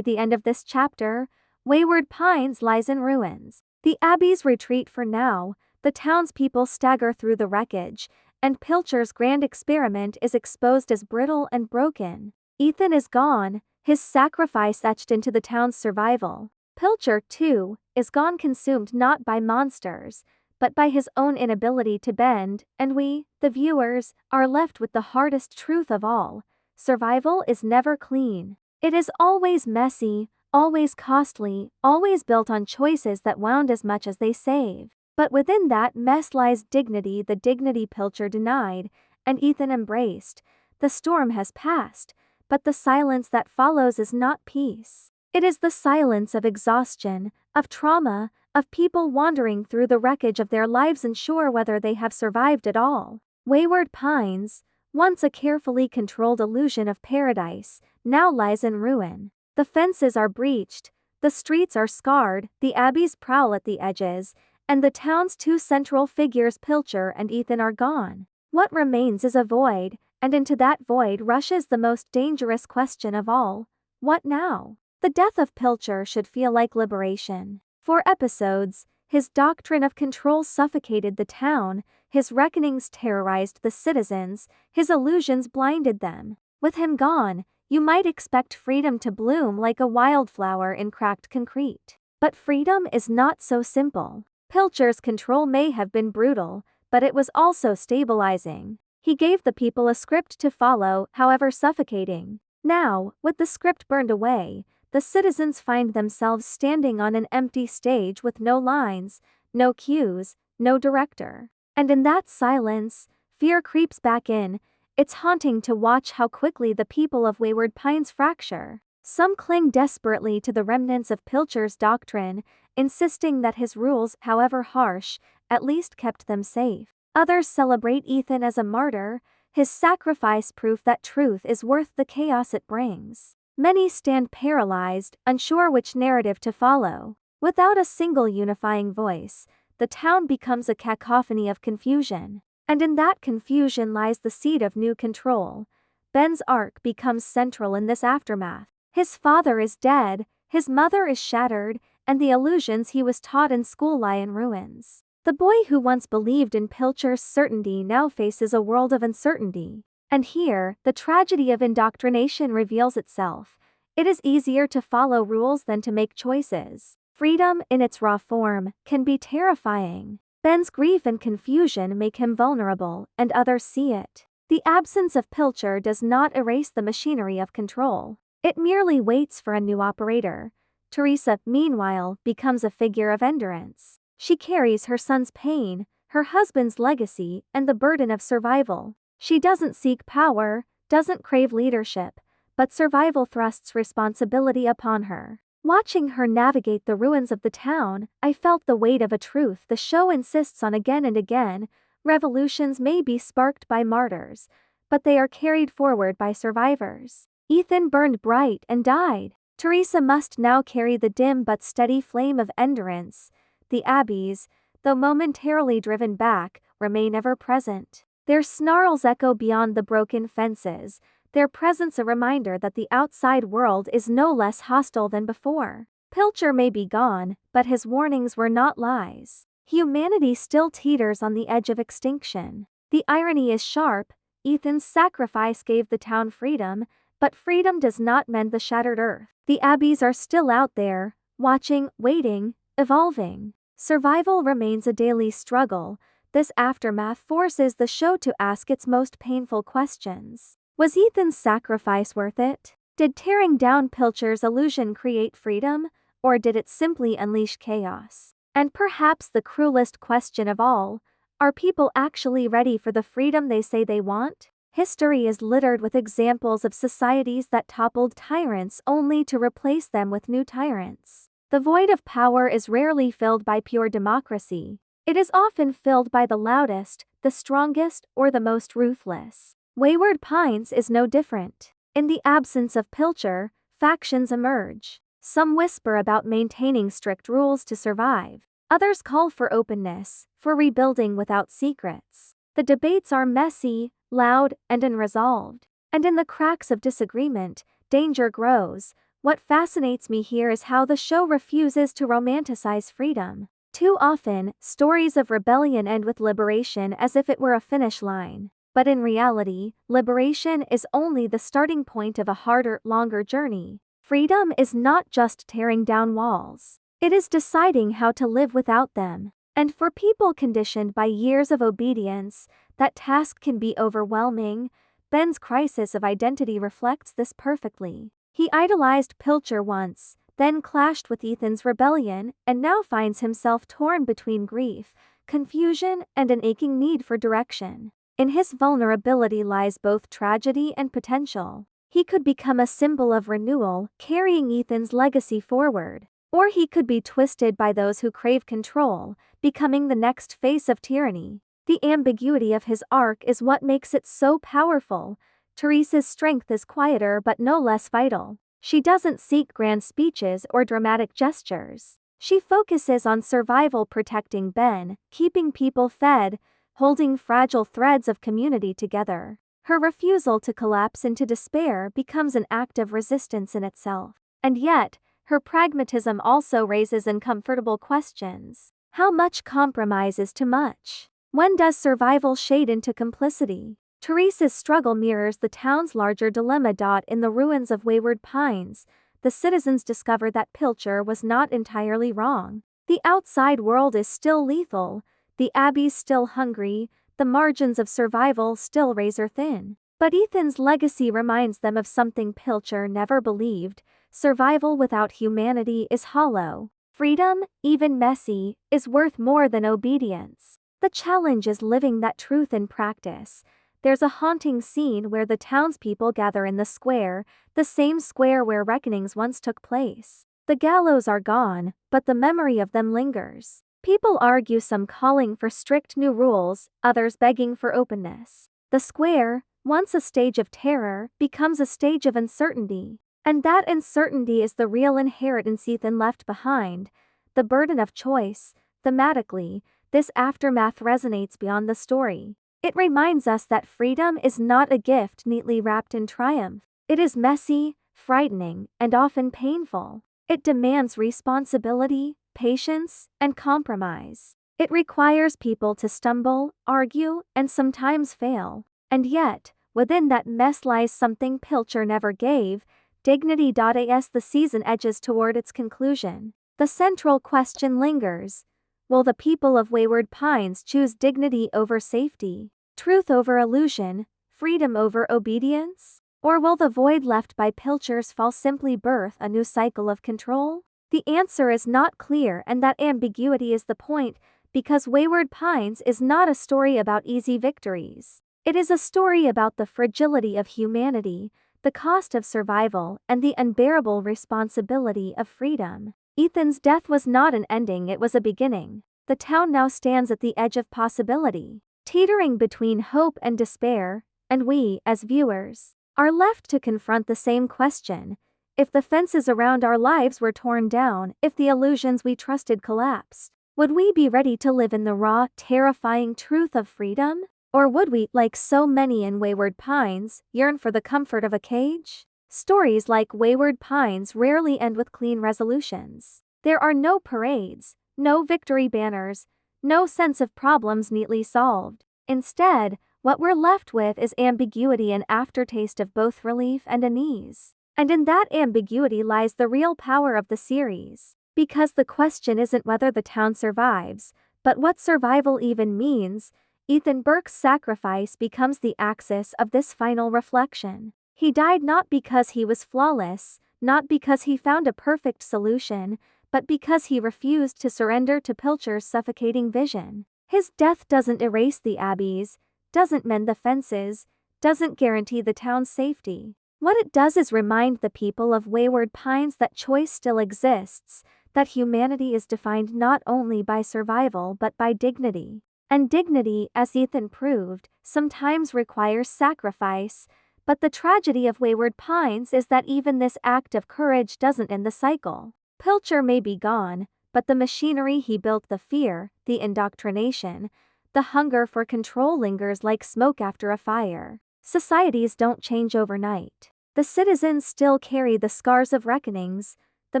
the end of this chapter, Wayward Pines lies in ruins. The Abbies retreat for now, the townspeople stagger through the wreckage, and Pilcher's grand experiment is exposed as brittle and broken. Ethan is gone, his sacrifice etched into the town's survival. Pilcher, too, is gone, consumed not by monsters, but by his own inability to bend, and we, the viewers, are left with the hardest truth of all. Survival is never clean. It is always messy, always costly, always built on choices that wound as much as they save. But within that mess lies dignity, the dignity Pilcher denied, and Ethan embraced. The storm has passed, but the silence that follows is not peace. It is the silence of exhaustion, of trauma, of people wandering through the wreckage of their lives unsure whether they have survived at all. Wayward Pines, once a carefully controlled illusion of paradise, now lies in ruin. The fences are breached, the streets are scarred, the Abbies prowl at the edges, and the town's two central figures, Pilcher and Ethan, are gone. What remains is a void, and into that void rushes the most dangerous question of all: what now? The death of Pilcher should feel like liberation. For episodes, his doctrine of control suffocated the town, his reckonings terrorized the citizens, his illusions blinded them. With him gone, you might expect freedom to bloom like a wildflower in cracked concrete. But freedom is not so simple. Pilcher's control may have been brutal, but it was also stabilizing. He gave the people a script to follow, however suffocating. Now, with the script burned away, the citizens find themselves standing on an empty stage with no lines, no cues, no director. And in that silence, fear creeps back in. It's haunting to watch how quickly the people of Wayward Pines fracture. Some cling desperately to the remnants of Pilcher's doctrine, insisting that his rules, however harsh, at least kept them safe. Others celebrate Ethan as a martyr, his sacrifice proof that truth is worth the chaos it brings. Many stand paralyzed, unsure which narrative to follow. Without a single unifying voice, the town becomes a cacophony of confusion. And in that confusion lies the seed of new control. Ben's arc becomes central in this aftermath. His father is dead, his mother is shattered, and the illusions he was taught in school lie in ruins. The boy who once believed in Pilcher's certainty now faces a world of uncertainty. And here, the tragedy of indoctrination reveals itself. It is easier to follow rules than to make choices. Freedom, in its raw form, can be terrifying. Ben's grief and confusion make him vulnerable, and others see it. The absence of Pilcher does not erase the machinery of control. It merely waits for a new operator. Teresa, meanwhile, becomes a figure of endurance. She carries her son's pain, her husband's legacy, and the burden of survival. She doesn't seek power, doesn't crave leadership, but survival thrusts responsibility upon her. Watching her navigate the ruins of the town, I felt the weight of a truth the show insists on again and again. Revolutions may be sparked by martyrs, but they are carried forward by survivors. Ethan burned bright and died. Teresa must now carry the dim but steady flame of endurance. The Abbies, though momentarily driven back, remain ever present. Their snarls echo beyond the broken fences, their presence a reminder that the outside world is no less hostile than before. Pilcher may be gone, but his warnings were not lies. Humanity still teeters on the edge of extinction. The irony is sharp. Ethan's sacrifice gave the town freedom, but freedom does not mend the shattered earth. The Abbies are still out there, watching, waiting, evolving. Survival remains a daily struggle. This aftermath forces the show to ask its most painful questions. Was Ethan's sacrifice worth it? Did tearing down Pilcher's illusion create freedom, or did it simply unleash chaos? And perhaps the cruelest question of all, are people actually ready for the freedom they say they want? History is littered with examples of societies that toppled tyrants only to replace them with new tyrants. The void of power is rarely filled by pure democracy. It is often filled by the loudest, the strongest, or the most ruthless. Wayward Pines is no different. In the absence of Pilcher, factions emerge. Some whisper about maintaining strict rules to survive. Others call for openness, for rebuilding without secrets. The debates are messy, loud, and unresolved. And in the cracks of disagreement, danger grows. What fascinates me here is how the show refuses to romanticize freedom. Too often, stories of rebellion end with liberation as if it were a finish line. But in reality, liberation is only the starting point of a harder, longer journey. Freedom is not just tearing down walls. It is deciding how to live without them. And for people conditioned by years of obedience, that task can be overwhelming. Ben's crisis of identity reflects this perfectly. He idolized Pilcher once, then clashed with Ethan's rebellion, and now finds himself torn between grief, confusion, and an aching need for direction. In his vulnerability lies both tragedy and potential. He could become a symbol of renewal, carrying Ethan's legacy forward. Or he could be twisted by those who crave control, becoming the next face of tyranny. The ambiguity of his arc is what makes it so powerful. Teresa's strength is quieter but no less vital. She doesn't seek grand speeches or dramatic gestures. She focuses on survival, protecting Ben, keeping people fed, holding fragile threads of community together. Her refusal to collapse into despair becomes an act of resistance in itself. And yet, her pragmatism also raises uncomfortable questions. How much compromise is too much? When does survival shade into complicity? Teresa's struggle mirrors the town's larger dilemma. In the ruins of Wayward Pines, the citizens discover that Pilcher was not entirely wrong. The outside world is still lethal, the Abbies still hungry, the margins of survival still razor thin. But Ethan's legacy reminds them of something Pilcher never believed: survival without humanity is hollow. Freedom, even messy, is worth more than obedience. The challenge is living that truth in practice. There's a haunting scene where the townspeople gather in the square, the same square where reckonings once took place. The gallows are gone, but the memory of them lingers. People argue, some calling for strict new rules, others begging for openness. The square, once a stage of terror, becomes a stage of uncertainty. And that uncertainty is the real inheritance Ethan left behind, the burden of choice. Thematically, this aftermath resonates beyond the story. It reminds us that freedom is not a gift neatly wrapped in triumph. It is messy, frightening, and often painful. It demands responsibility, patience, and compromise. It requires people to stumble, argue, and sometimes fail. And yet, within that mess lies something Pilcher never gave: dignity. As the season edges toward its conclusion, the central question lingers: will the people of Wayward Pines choose dignity over safety, truth over illusion, freedom over obedience? Or will the void left by Pilcher's fall simply birth a new cycle of control? The answer is not clear, and that ambiguity is the point, because Wayward Pines is not a story about easy victories. It is a story about the fragility of humanity, the cost of survival, and the unbearable responsibility of freedom. Ethan's death was not an ending, it was a beginning. The town now stands at the edge of possibility, teetering between hope and despair, and we, as viewers, are left to confront the same question: if the fences around our lives were torn down, if the illusions we trusted collapsed, would we be ready to live in the raw, terrifying truth of freedom? Or would we, like so many in Wayward Pines, yearn for the comfort of a cage? Stories like Wayward Pines rarely end with clean resolutions. There are no parades, no victory banners, no sense of problems neatly solved. Instead, what we're left with is ambiguity, an aftertaste of both relief and unease. And in that ambiguity lies the real power of the series. Because the question isn't whether the town survives, but what survival even means. Ethan Burke's sacrifice becomes the axis of this final reflection. He died not because he was flawless, not because he found a perfect solution, but because he refused to surrender to Pilcher's suffocating vision. His death doesn't erase the Abbies, doesn't mend the fences, doesn't guarantee the town's safety. What it does is remind the people of Wayward Pines that choice still exists, that humanity is defined not only by survival but by dignity. And dignity, as Ethan proved, sometimes requires sacrifice. But the tragedy of Wayward Pines is that even this act of courage doesn't end the cycle. Pilcher may be gone, but the machinery he built, the fear, the indoctrination, the hunger for control lingers like smoke after a fire. Societies don't change overnight. The citizens still carry the scars of reckonings, the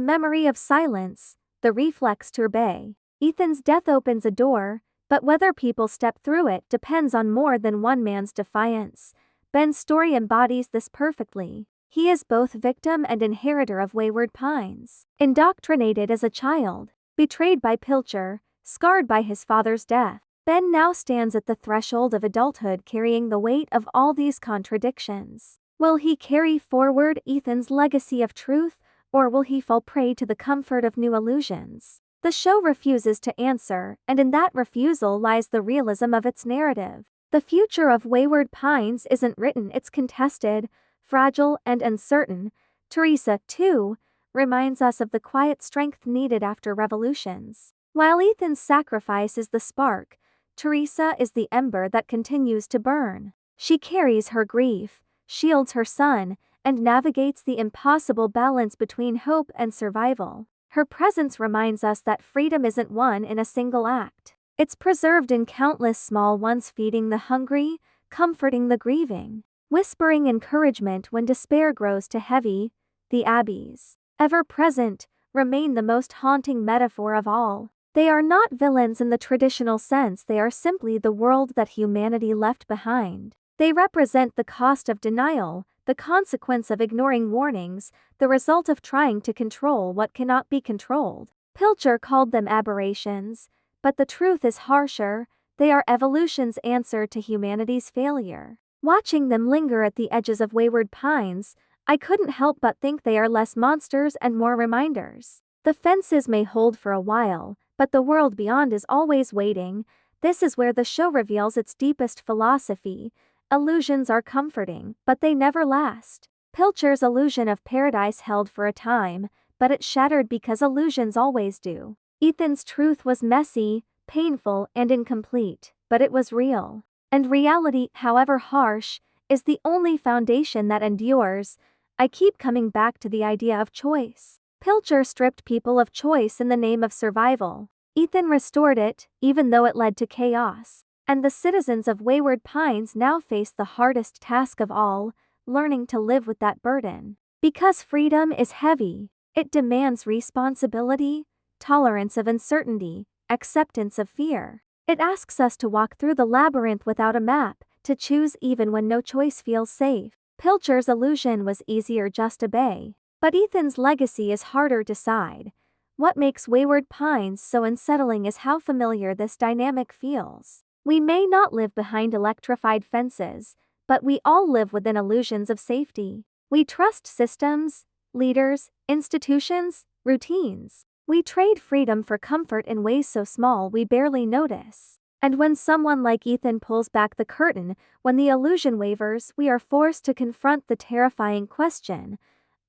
memory of silence, the reflex to obey. Ethan's death opens a door, but whether people step through it depends on more than one man's defiance. Ben's story embodies this perfectly. He is both victim and inheritor of Wayward Pines. Indoctrinated as a child, betrayed by Pilcher, scarred by his father's death, Ben now stands at the threshold of adulthood carrying the weight of all these contradictions. Will he carry forward Ethan's legacy of truth, or will he fall prey to the comfort of new illusions? The show refuses to answer, and in that refusal lies the realism of its narrative. The future of Wayward Pines isn't written, it's contested, fragile and uncertain. Teresa, too, reminds us of the quiet strength needed after revolutions. While Ethan's sacrifice is the spark, Teresa is the ember that continues to burn. She carries her grief, shields her son, and navigates the impossible balance between hope and survival. Her presence reminds us that freedom isn't won in a single act. It's preserved in countless small ones, feeding the hungry, comforting the grieving, whispering encouragement when despair grows too heavy. The Abbies, ever present, remain the most haunting metaphor of all. They are not villains in the traditional sense, they are simply the world that humanity left behind. They represent the cost of denial, the consequence of ignoring warnings, the result of trying to control what cannot be controlled. Pilcher called them aberrations, but the truth is harsher. They are evolution's answer to humanity's failure. Watching them linger at the edges of Wayward Pines, I couldn't help but think they are less monsters and more reminders. The fences may hold for a while, but the world beyond is always waiting. This is where the show reveals its deepest philosophy. Illusions are comforting, but they never last. Pilcher's illusion of paradise held for a time, but it shattered because illusions always do. Ethan's truth was messy, painful, and incomplete, but it was real. And reality, however harsh, is the only foundation that endures. I keep coming back to the idea of choice. Pilcher stripped people of choice in the name of survival. Ethan restored it, even though it led to chaos. And the citizens of Wayward Pines now face the hardest task of all, learning to live with that burden. Because freedom is heavy, it demands responsibility, tolerance of uncertainty, acceptance of fear. It asks us to walk through the labyrinth without a map, to choose even when no choice feels safe. Pilcher's illusion was easier, just obey. But Ethan's legacy is harder to decide. What makes Wayward Pines so unsettling is how familiar this dynamic feels. We may not live behind electrified fences, but we all live within illusions of safety. We trust systems, leaders, institutions, routines. We trade freedom for comfort in ways so small we barely notice. And when someone like Ethan pulls back the curtain, when the illusion wavers, we are forced to confront the terrifying question: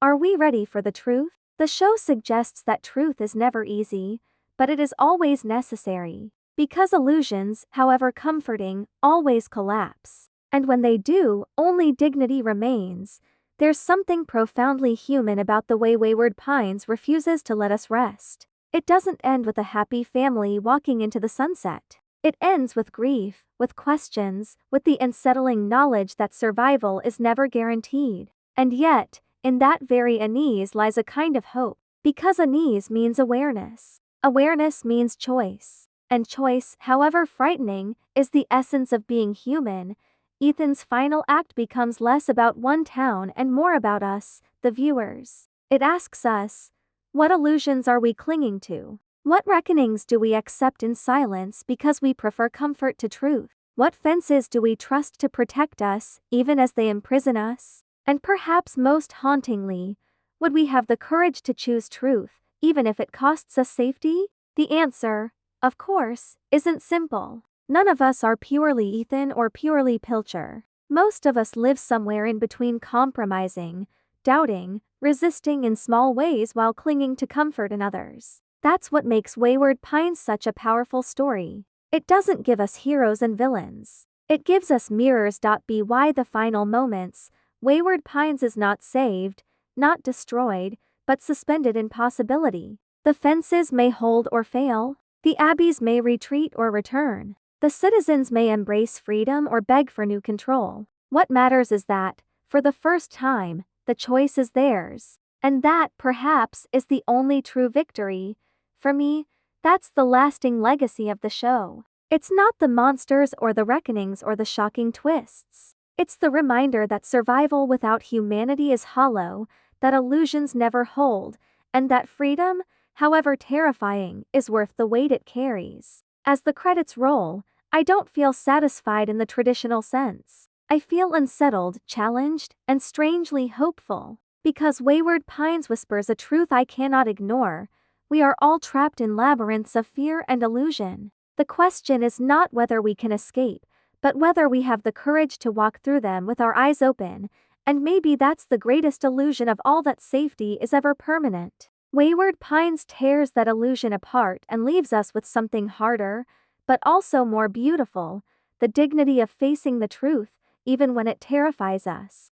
are we ready for the truth? The show suggests that truth is never easy, but it is always necessary. Because illusions, however comforting, always collapse. And when they do, only dignity remains. There's something profoundly human about the way Wayward Pines refuses to let us rest. It doesn't end with a happy family walking into the sunset. It ends with grief, with questions, with the unsettling knowledge that survival is never guaranteed. And yet, in that very unease lies a kind of hope. Because unease means awareness. Awareness means choice. And choice, however frightening, is the essence of being human. Ethan's final act becomes less about one town and more about us, the viewers. It asks us, what illusions are we clinging to? What reckonings do we accept in silence because we prefer comfort to truth? What fences do we trust to protect us, even as they imprison us? And perhaps most hauntingly, would we have the courage to choose truth, even if it costs us safety? The answer, of course, isn't simple. None of us are purely Ethan or purely Pilcher. Most of us live somewhere in between, compromising, doubting, resisting in small ways while clinging to comfort in others. That's what makes Wayward Pines such a powerful story. It doesn't give us heroes and villains. It gives us mirrors. By the final moments, Wayward Pines is not saved, not destroyed, but suspended in possibility. The fences may hold or fail. The Abbies may retreat or return. The citizens may embrace freedom or beg for new control. What matters is that, for the first time, the choice is theirs. And that, perhaps, is the only true victory. For me, That's the lasting legacy of the show. It's not the monsters or the reckonings or the shocking twists. It's the reminder that survival without humanity is hollow, that illusions never hold, and that freedom, however terrifying, is worth the weight it carries. As the credits roll, I don't feel satisfied in the traditional sense. I feel unsettled, challenged, and strangely hopeful. Because Wayward Pines whispers a truth I cannot ignore: we are all trapped in labyrinths of fear and illusion. The question is not whether we can escape, but whether we have the courage to walk through them with our eyes open, and maybe that's the greatest illusion of all, that safety is ever permanent. Wayward Pines tears that illusion apart and leaves us with something harder, but also more beautiful: the dignity of facing the truth, even when it terrifies us.